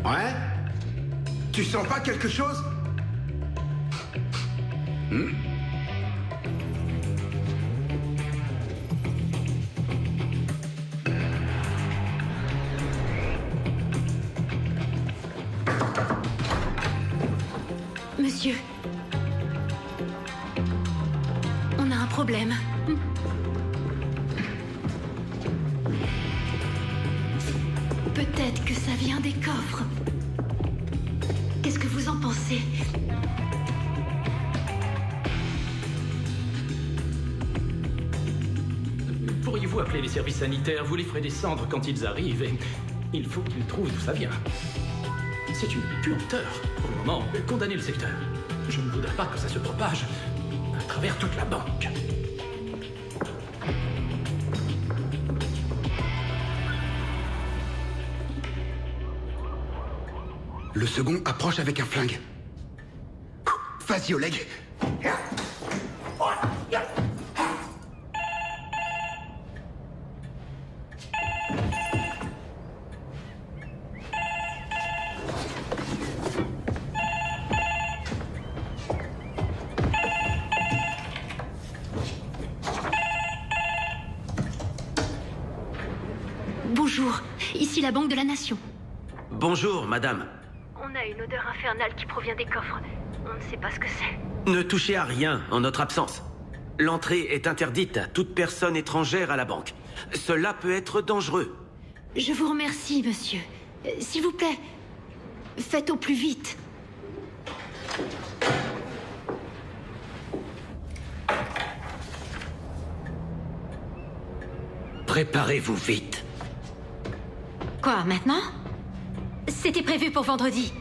Ouais? Tu sens pas quelque chose? Monsieur. On a un problème. Peut-être que ça vient des coffres. Qu'est-ce que vous en pensez? Pourriez-vous appeler les services sanitaires? Vous les ferez descendre quand ils arrivent et il faut qu'ils trouvent d'où ça vient. C'est une puanteur. Pour le moment, condamnez le secteur. Je ne voudrais pas que ça se propage à travers toute la banque. Le second approche avec un flingue. Vas-y, Oleg. Bonjour, ici la Banque de la Nation. Bonjour, madame. On a une odeur infernale qui provient des coffres. On ne sait pas ce que c'est. Ne touchez à rien en notre absence. L'entrée est interdite à toute personne étrangère à la banque. Cela peut être dangereux. Je vous remercie, monsieur. S'il vous plaît, faites au plus vite. Préparez-vous vite. Quoi, maintenant? C'était prévu pour vendredi.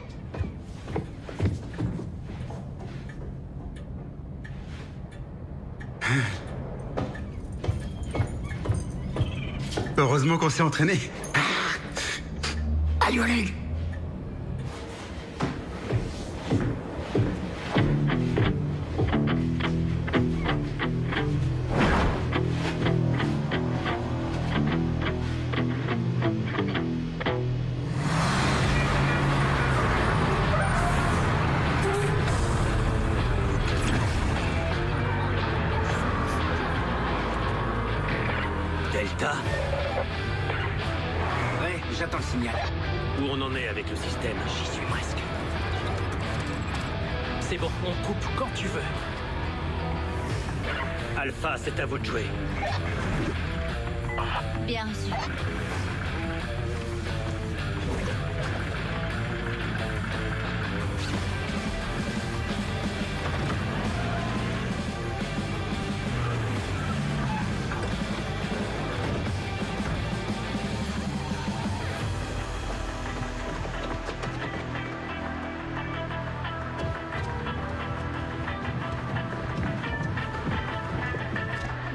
Heureusement qu'on s'est entraîné. Allez, Oleg. Delta? Ouais, j'attends le signal. Où on en est avec le système? J'y suis presque. C'est bon, on coupe quand tu veux. Alpha, c'est à vous de jouer. Bien reçu.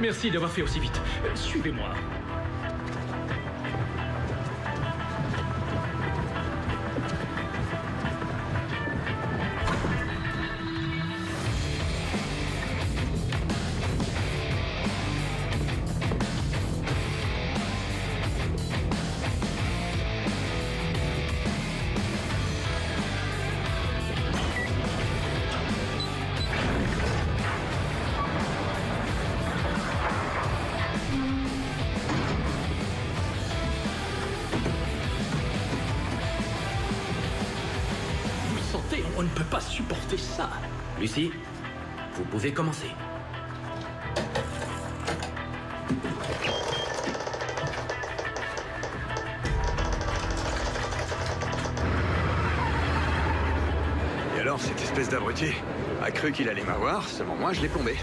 Merci d'avoir fait aussi vite. Suivez-moi. On ne peut pas supporter ça. Lucie, vous pouvez commencer. Et alors, cette espèce d'abruti a cru qu'il allait m'avoir, seulement moi, je l'ai plombé.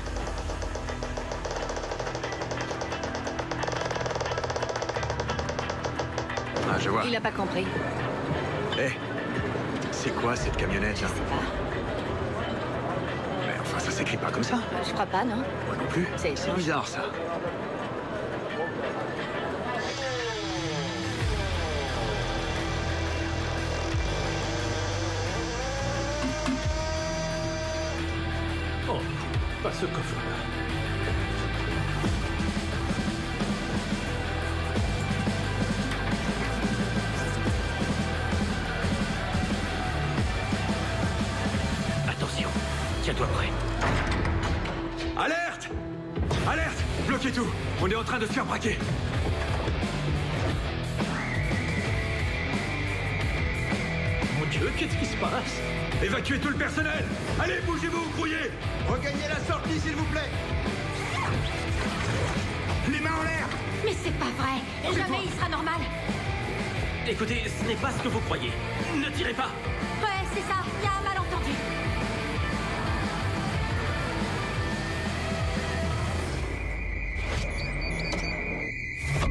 Ah, je vois. Il a pas compris. Eh, c'est quoi cette camionnette là? Je sais pas. Mais enfin, ça s'écrit pas comme ça. Je crois pas, non? Moi non plus. C'est étrange. bizarre ça. Oh, pas ce coffre-là. Attention, tiens-toi prêt. Alerte! Alerte! Bloquez tout! On est en train de se faire braquer! Mon Dieu, qu'est-ce qui se passe? Évacuez tout le personnel! Allez, bougez-vous, grouillez! Regagnez la sortie, s'il vous plaît. Les mains en l'air. Mais c'est pas vrai. Jamais il sera normal. Écoutez, ce n'est pas ce que vous croyez. Ne tirez pas. Ouais, c'est ça. Il y a un malentendu.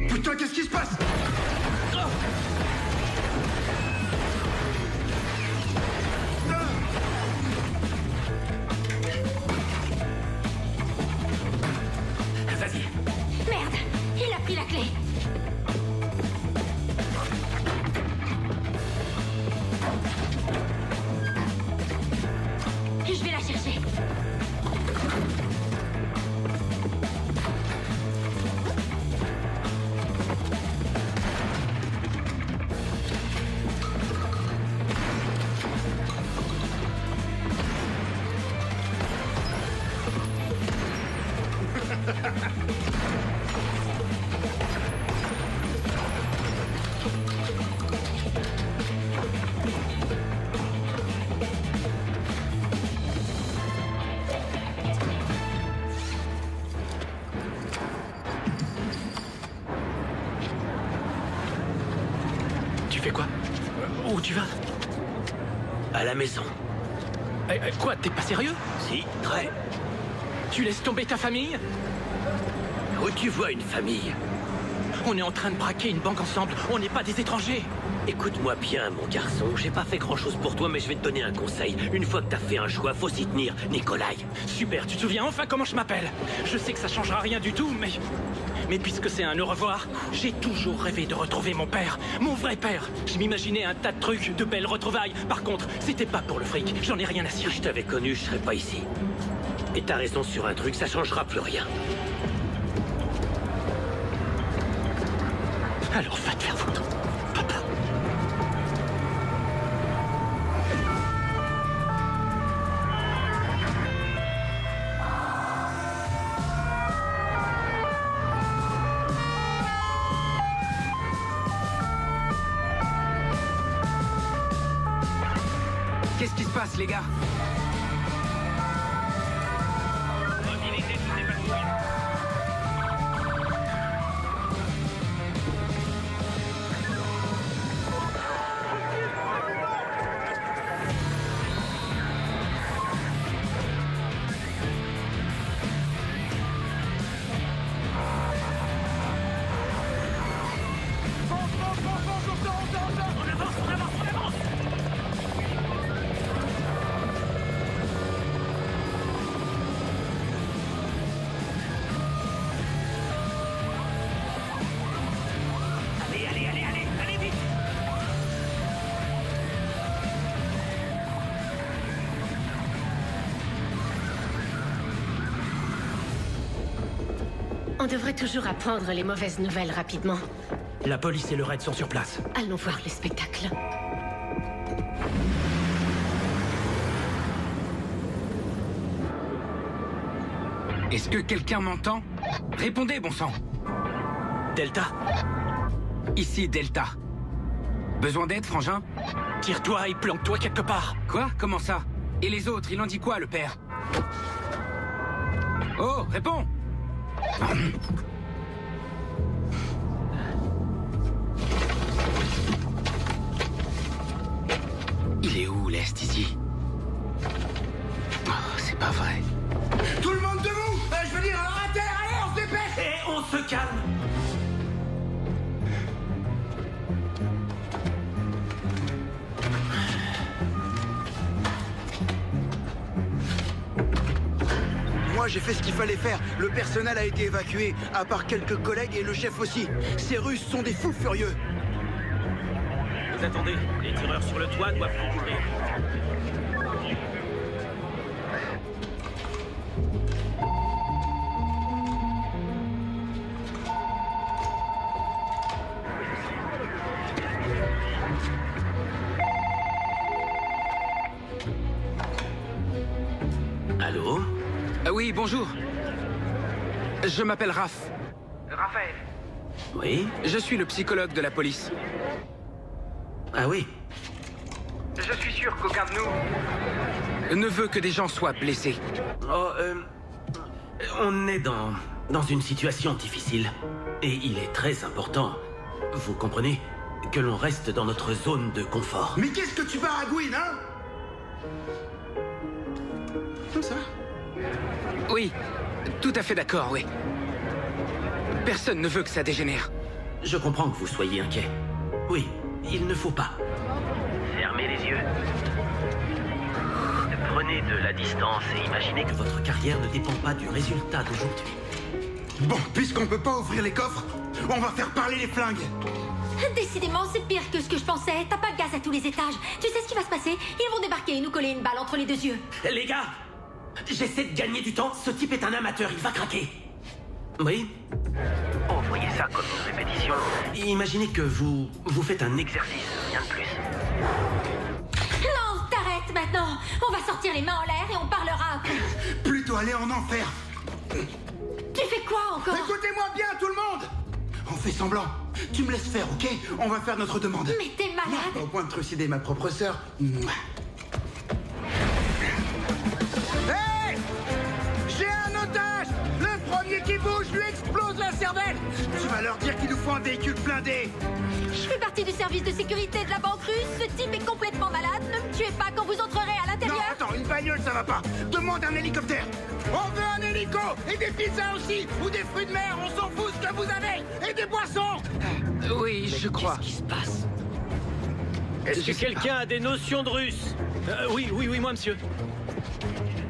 Putain, qu'est-ce qui se passe? Vas-y. Merde, il a pris la clé. Je vais la chercher. Tu fais quoi? Où tu vas? À la maison. Quoi, t'es pas sérieux? Si, très. Tu laisses tomber ta famille? Où tu vois une famille? On est en train de braquer une banque ensemble, on n'est pas des étrangers. Écoute-moi bien, mon garçon. J'ai pas fait grand-chose pour toi, mais je vais te donner un conseil. Une fois que t'as fait un choix, faut s'y tenir, Nikolai. Super, tu te souviens enfin comment je m'appelle? Je sais que ça changera rien du tout, mais... Mais puisque c'est un au revoir, j'ai toujours rêvé de retrouver mon père, mon vrai père. Je m'imaginais un tas de trucs, de belles retrouvailles. Par contre, c'était pas pour le fric, j'en ai rien à cirer. Si je t'avais connu, je serais pas ici. Et t'as raison sur un truc, ça changera plus rien. Alors va te faire foutre, papa. Qu'est-ce qui se passe, les gars? On devrait toujours apprendre les mauvaises nouvelles rapidement. La police et le raid sont sur place. Allons voir le spectacle. Est-ce que quelqu'un m'entend? Répondez, bon sang. Delta? Ici, Delta. Besoin d'aide, frangin? Tire-toi et planque-toi quelque part. Quoi? Comment ça? Et les autres, il en dit quoi, le père? Oh, réponds! Il est où, l'Est, ici? Oh, c'est pas vrai. Tout le monde debout! Je veux dire, à terre, allez, on se dépêche! Et on se calme. Moi, j'ai fait ce qu'il fallait faire. Le personnel a été évacué, à part quelques collègues et le chef aussi. Ces Russes sont des fous furieux. Vous attendez, les tireurs sur le toit doivent vous couvrir. Allô? Oui, bonjour. Je m'appelle Raph. Raphaël. Oui? Je suis le psychologue de la police. Ah oui? Je suis sûr qu'aucun de nous... Ne veut que des gens soient blessés. Oh, on est dans une situation difficile. Et il est très important, vous comprenez, que l'on reste dans notre zone de confort. Mais qu'est-ce que tu baragouines, hein? Comme ça? Oui, tout à fait d'accord, oui. Personne ne veut que ça dégénère. Je comprends que vous soyez inquiet. Oui, il ne faut pas. Fermez les yeux. Prenez de la distance et imaginez que votre carrière ne dépend pas du résultat d'aujourd'hui. Bon, puisqu'on peut pas ouvrir les coffres, on va faire parler les flingues. Décidément, c'est pire que ce que je pensais. T'as pas de gaz à tous les étages. Tu sais ce qui va se passer? Ils vont débarquer et nous coller une balle entre les deux yeux. Les gars, j'essaie de gagner du temps. Ce type est un amateur, il va craquer. Oui? Oh, voyez ça comme une répétition. Imaginez que vous faites un exercice, rien de plus. Non, t'arrêtes maintenant. On va sortir les mains en l'air et on parlera après. Plutôt aller en enfer. Tu fais quoi encore? Écoutez-moi bien, tout le monde. On fait semblant. Tu me laisses faire, ok? On va faire notre demande. Mais t'es malade. Pas au point de trucider ma propre sœur. Hey! J'ai un otage! Le premier qui bouge lui explose la cervelle! Tu vas leur dire qu'il nous faut un véhicule blindé. Je fais partie du service de sécurité de la banque russe. Ce type est complètement malade. Ne me tuez pas quand vous entrerez à l'intérieur. Non, attends, une bagnole, ça va pas. Demande un hélicoptère. On veut un hélico! Et des pizzas aussi! Ou des fruits de mer, on s'en fout ce que vous avez! Et des boissons! Oui, je crois. Qu'est-ce qui se passe? Est-ce que quelqu'un a des notions de russe? Oui, moi, monsieur.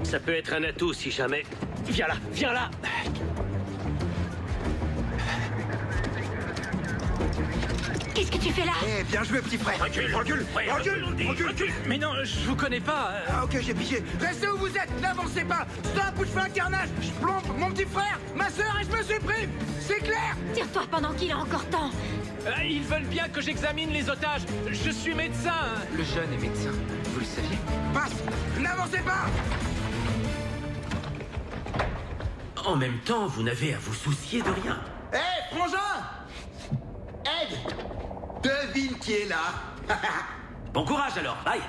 Ça peut être un atout si jamais. Viens là! Qu'est-ce que tu fais là? Eh, bien joué, petit frère. Recule. Mais non, je vous connais pas. Ah, ok, j'ai pigé. Restez où vous êtes! N'avancez pas! Stop ou je fais un carnage! Je plombe mon petit frère, ma sœur et je me supprime! C'est clair! Tire-toi pendant qu'il a encore temps. Ils veulent bien que j'examine les otages. Je suis médecin. Le jeune est médecin, vous le saviez? Passe! N'avancez pas! En même temps, vous n'avez à vous soucier de rien. Eh, frangin! Ed! Devine qui est là. Bon courage alors, bye.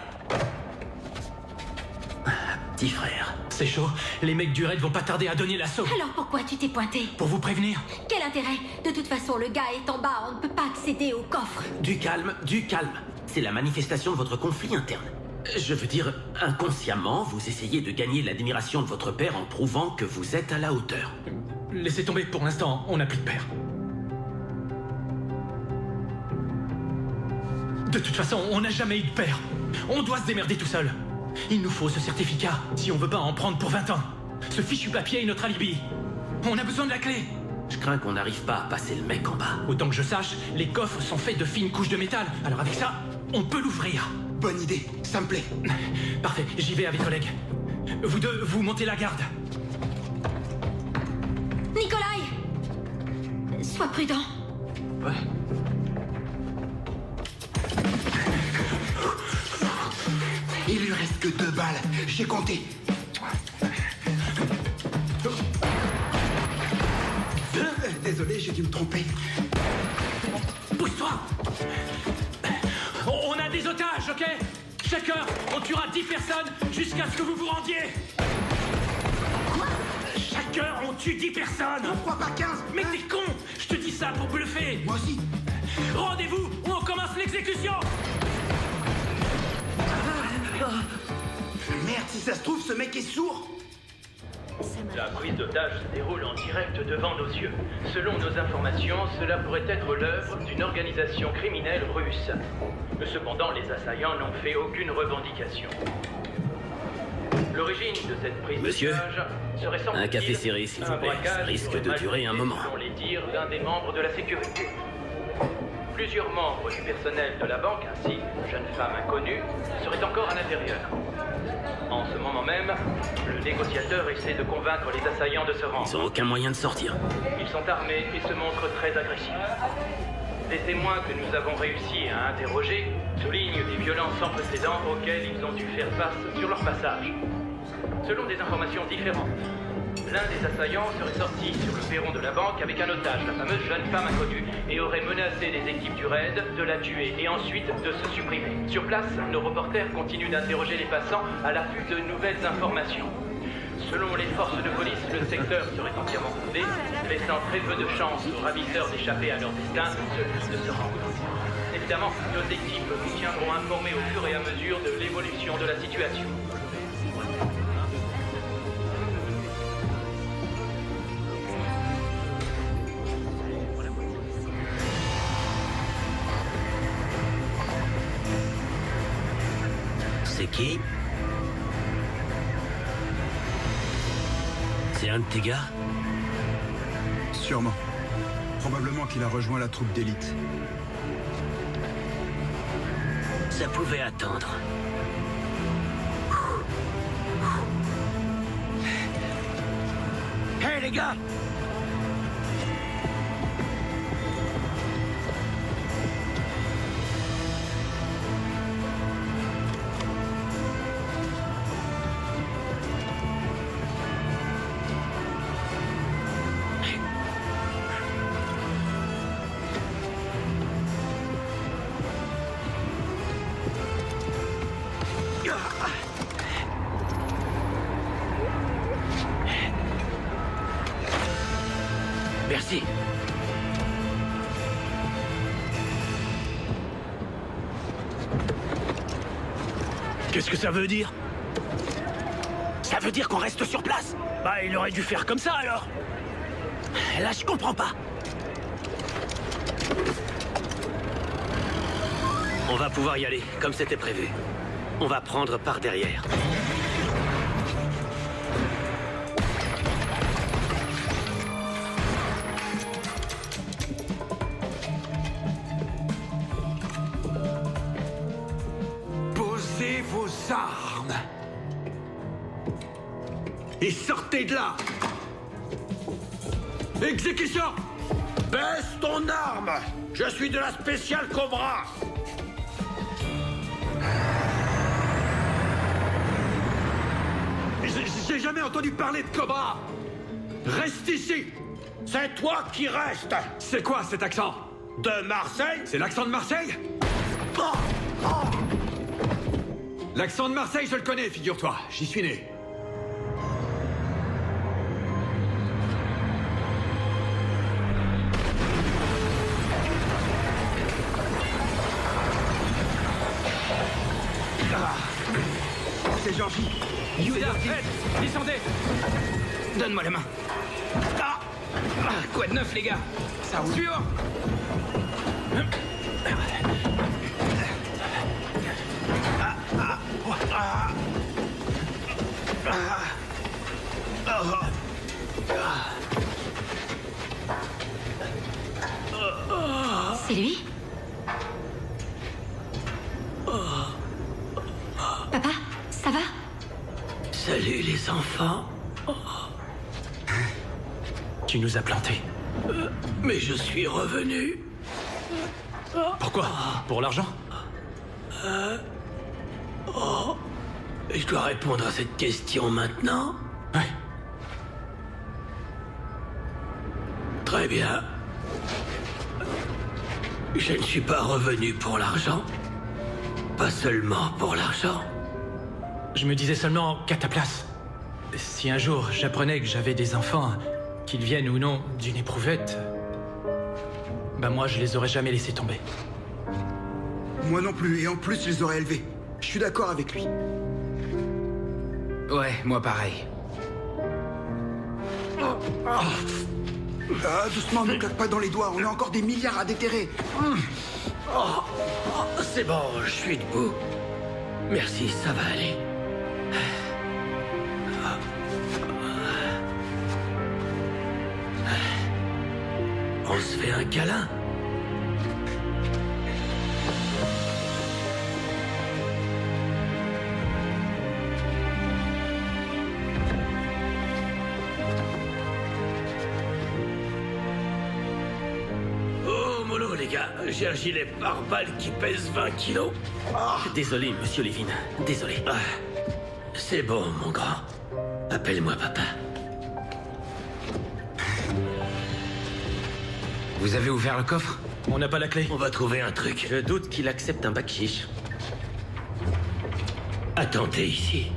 Petit frère. C'est chaud. Les mecs du raid vont pas tarder à donner l'assaut. Alors pourquoi tu t'es pointé? Pour vous prévenir. Quel intérêt? De toute façon, le gars est en bas. On ne peut pas accéder au coffre. Du calme. C'est la manifestation de votre conflit interne. Je veux dire, inconsciemment, vous essayez de gagner l'admiration de votre père en prouvant que vous êtes à la hauteur. Laissez tomber pour l'instant, on n'a plus de père. De toute façon, on n'a jamais eu de père. On doit se démerder tout seul. Il nous faut ce certificat si on veut pas en prendre pour 20 ans. Ce fichu papier est notre alibi. On a besoin de la clé. Je crains qu'on n'arrive pas à passer le mec en bas. Autant que je sache, les coffres sont faits de fines couches de métal. Alors avec ça, on peut l'ouvrir. Bonne idée, ça me plaît. Parfait, j'y vais avec collègues. Vous deux, vous montez la garde. Nikolai! Sois prudent. Ouais. Il lui reste que 2 balles. J'ai compté. Désolé, j'ai dû me tromper. Pousse-toi! On a des otages, ok? Chaque heure, on tuera 10 personnes jusqu'à ce que vous vous rendiez. Quoi? Chaque heure, on tue 10 personnes. Pourquoi pas 15? Mais t'es con! Je te dis ça pour bluffer. Moi aussi. Rendez-vous ou on commence l'exécution. Merde, si ça se trouve, ce mec est sourd. La prise d'otage se déroule en direct devant nos yeux. Selon nos informations, cela pourrait être l'œuvre d'une organisation criminelle russe. Cependant, les assaillants n'ont fait aucune revendication. L'origine de cette prise d'otage serait semble-t-il un café serré, s'il vous plaît. Ça risque de durer un moment. Selon les dires d'un des membres de la sécurité. Plusieurs membres du personnel de la banque, ainsi qu'une jeune femme inconnue, seraient encore à l'intérieur. En ce moment même, le négociateur essaie de convaincre les assaillants de se rendre. Ils n'ont aucun moyen de sortir. Ils sont armés et se montrent très agressifs. Des témoins que nous avons réussi à interroger soulignent des violences sans précédent auxquelles ils ont dû faire face sur leur passage. Selon des informations différentes, l'un des assaillants serait sorti sur le perron de la banque avec un otage, la fameuse jeune femme inconnue, et aurait menacé les équipes du raid de la tuer et ensuite de se supprimer. Sur place, nos reporters continuent d'interroger les passants à l'affût de nouvelles informations. Selon les forces de police, le secteur serait entièrement bondé, laissant très peu de chance aux ravisseurs d'échapper à leur destin, de se rendre. Évidemment, nos équipes vous tiendront informés au fur et à mesure de l'évolution de la situation. C'est qui? C'est un de tes gars? Sûrement. Probablement qu'il a rejoint la troupe d'élite. Ça pouvait attendre. Hé les gars! Merci. Qu'est-ce que ça veut dire? Ça veut dire qu'on reste sur place. Bah, il aurait dû faire comme ça, alors. Là, je comprends pas. On va pouvoir y aller, comme c'était prévu. On va prendre par derrière. Posez vos armes. Et sortez de là. Exécution! Baisse ton arme! Je suis de la spéciale Cobra! J'ai jamais entendu parler de Cobra! Reste ici! C'est toi qui restes! C'est quoi cet accent? De Marseille? C'est l'accent de Marseille? L'accent de Marseille, je le connais, figure-toi. J'y suis né. C'est Georgie. Yuda, Ed, descendez. Donne-moi la main. Ah, quoi de neuf, les gars? Ça roule. Suivant. C'est lui? Papa, ça va? Salut les enfants. Tu nous as plantés. Mais je suis revenu. Pourquoi? Pour l'argent? Je dois répondre à cette question maintenant? Ouais. Très bien. Je ne suis pas revenu pour l'argent. Pas seulement pour l'argent. Je me disais seulement qu'à ta place, si un jour j'apprenais que j'avais des enfants, qu'ils viennent ou non d'une éprouvette, ben moi je les aurais jamais laissés tomber. Moi non plus, et en plus je les aurais élevés. Je suis d'accord avec lui. Ouais, moi pareil. Ah, doucement, ne claque pas dans les doigts, on a encore des milliards à déterrer. C'est bon, je suis debout. Merci, ça va aller. On se fait un câlin? Oh, mollo, les gars, j'ai un gilet pare-balles qui pèse 20 kilos. Désolé, monsieur Levin, désolé. C'est bon, mon grand. Appelle-moi papa. Vous avez ouvert le coffre? On n'a pas la clé. On va trouver un truc. Je doute qu'il accepte un bac chiche. Attendez ici.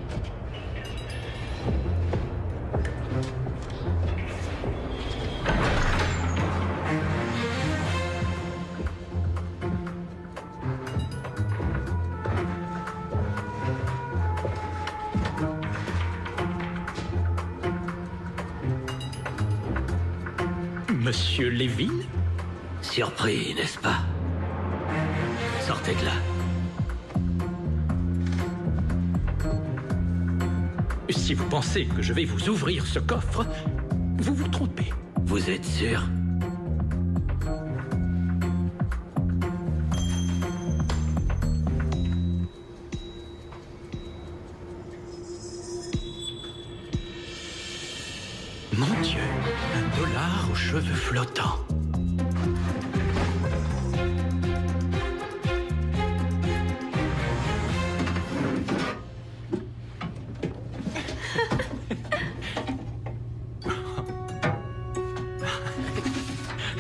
Monsieur Levin? Surpris, n'est-ce pas? Sortez de là. Si vous pensez que je vais vous ouvrir ce coffre, vous vous trompez. Vous êtes sûr? Mon Dieu, $1 aux cheveux flottants.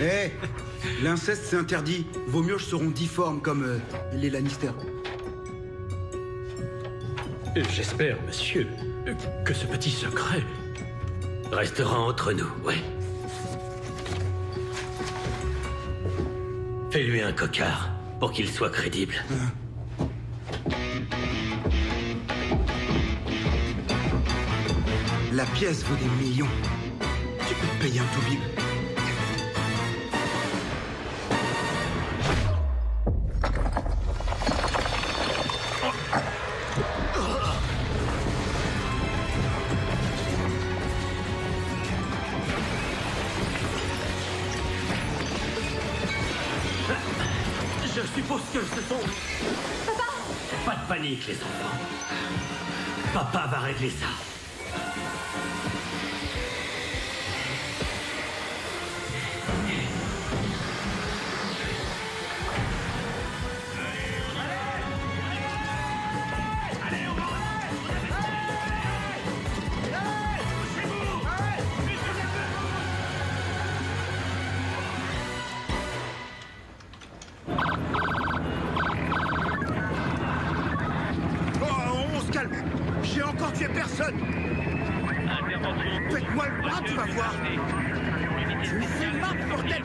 Hé, l'inceste c'est interdit. Vos mioches seront difformes comme les Lannister. J'espère, monsieur, que ce petit secret restera entre nous, ouais. Fais-lui un cocard pour qu'il soit crédible. La pièce vaut des millions. Tu peux te payer un toubib. Je suppose que ce sont... Papa! Pas de panique, les enfants. Papa va régler ça. On se calme. J'ai encore tué personne. Faites-moi le bras, tu vas voir. Je lui fais mal, bordel.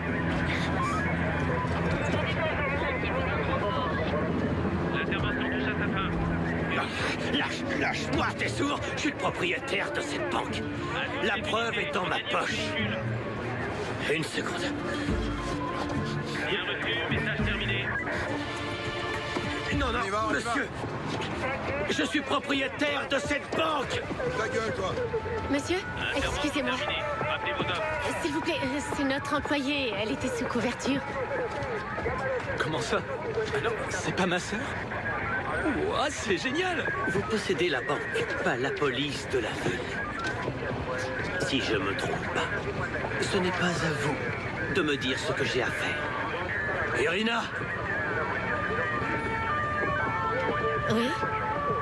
Lâche-moi, t'es sourd? Je suis le propriétaire de cette banque. La preuve est dans ma poche. Une seconde. Bien reçu, message terminé. Non, monsieur. Je suis propriétaire de cette banque. Ta gueule, toi. Monsieur, excusez-moi. Rappelez vos hommes. S'il vous plaît, c'est notre employée. Elle était sous couverture. Comment ça? Alors, c'est pas ma sœur? Ouah, c'est génial! Vous possédez la banque, pas la police de la ville. Si je me trompe pas, ce n'est pas à vous de me dire ce que j'ai à faire. Irina! Oui?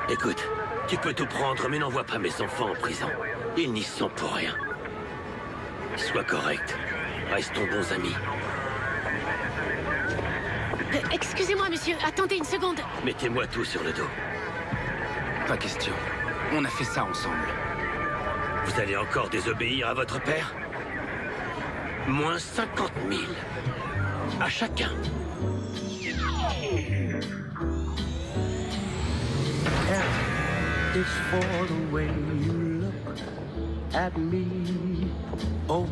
Écoute, tu peux tout prendre, mais n'envoie pas mes enfants en prison. Ils n'y sont pour rien. Sois correct. Restons bons amis. Excusez-moi, monsieur. Attendez une seconde. Mettez-moi tout sur le dos. Pas question. On a fait ça ensemble. Vous allez encore désobéir à votre père? Moins 50 000. À chacun. F is for the way you look at me. O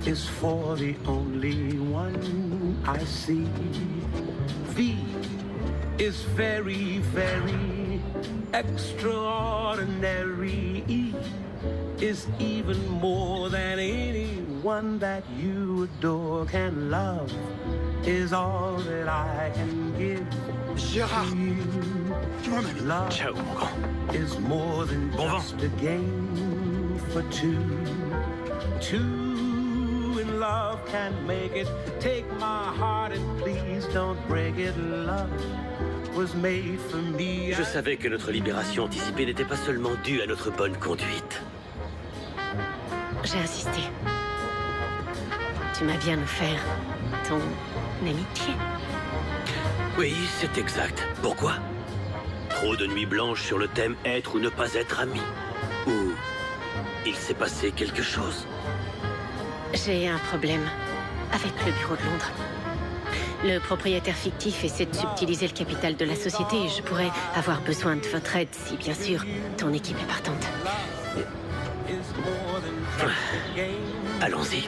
is for the only one I see. V is very, very extraordinary. E is even more than anyone that you adore can love. Is all that I can give. Gérard, tu m'en as Love Ciao, mon grand. is more than Bon vent. just a game for two. Two in love can make it. Take my heart and please don't break it. Love was made for me. Je savais que notre libération anticipée n'était pas seulement due à notre bonne conduite. J'ai insisté. Tu m'as bien offert ton amitié. Oui, c'est exact. Pourquoi? Trop de nuits blanches sur le thème être ou ne pas être ami. Ou il s'est passé quelque chose. J'ai un problème avec le bureau de Londres. Le propriétaire fictif essaie de subtiliser le capital de la société et je pourrais avoir besoin de votre aide si, bien sûr, ton équipe est partante. Is more than just a game Allons-y. Ouais.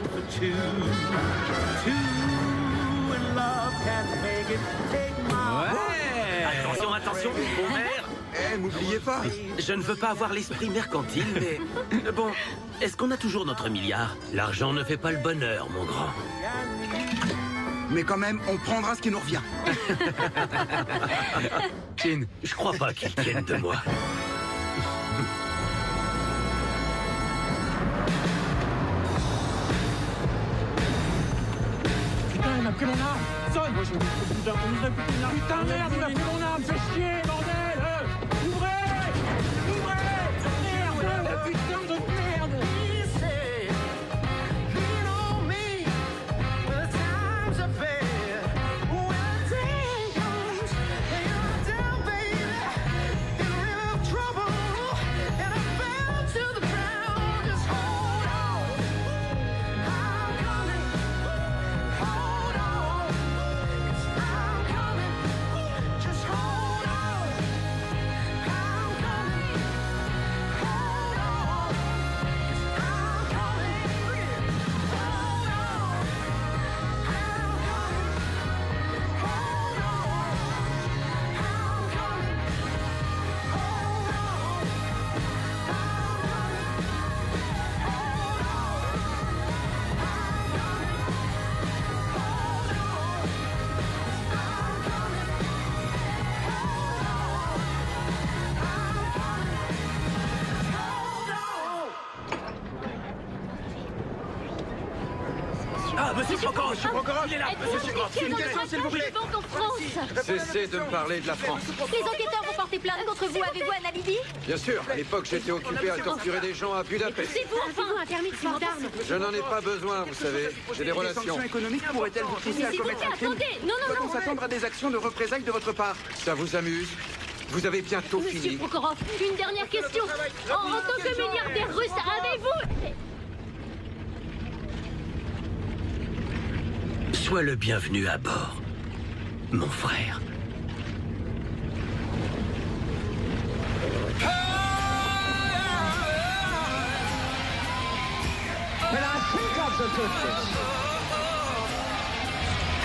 Attention, attention, mon verre. Eh, m'oubliez pas. Je ne veux pas avoir l'esprit mercantile, mais... Bon, est-ce qu'on a toujours notre milliard? L'argent ne fait pas le bonheur, mon grand. Mais quand même, on prendra ce qui nous revient. Chin. Je crois pas qu'ils tiennent de moi. Putain, il m'a pris mon arme. Ça, moi je... Putain, merde, il m'a pris mon arme. Fais chier, bordel. Ouvrez. Merde, putain de merde. Ah, monsieur Prokhorov, il est là. Monsieur Prokhorov, une question, s'il vous plaît. En France. Cessez de me parler de la France. Les enquêteurs vont porter plainte contre vous. Avez-vous un alibi? Bien sûr, à l'époque, j'étais occupé à torturer des gens à Budapest. C'est vous, enfin, un permis de port d'armes. Je n'en ai pas besoin, vous savez. J'ai des Les relations. sanctions économiques pourraient-elles vous pousser à S'il vous commettre plaît, un crime? attendez. Non, non, Doit-on non. s'attendre à des actions de représailles de votre part? Ça vous amuse? Vous avez bientôt Monsieur fini. Prokhorov, une dernière question. En tant que milliardaire russe, avez-vous... Sois le bienvenu à bord, mon frère. When I think of the goodness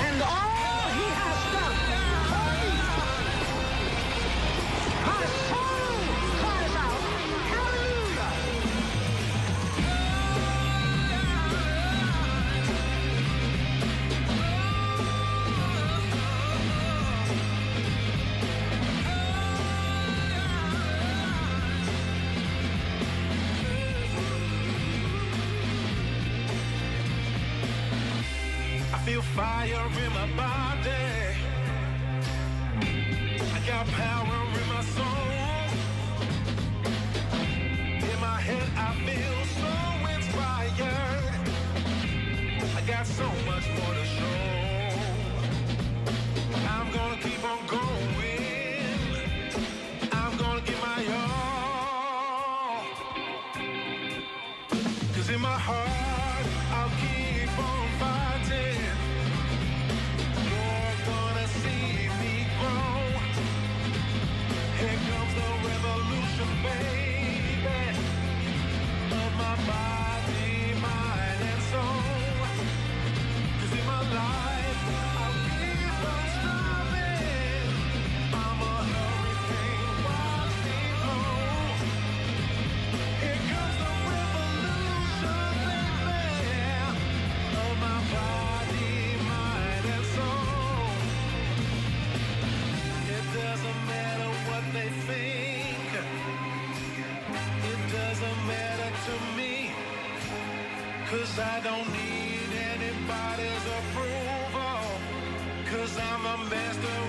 and all he has done for me, my soul cries out, hallelujah! I feel fire in my body. I got power in my soul. In my head I feel so inspired. I got so much more to show. I'm gonna keep on going. I'm gonna give my all. 'Cause in my heart I'll keep on fighting. You're gonna see me grow. Here comes the revolution, baby, of my body, mind, and soul. 'Cause in my life I'll keep on striving. I'm a hurricane, watch me blow. Here comes the revolution, baby, of my body, mind, and soul. It doesn't matter what they think. It doesn't matter to me. 'Cause I don't need anybody's approval. 'Cause I'm a master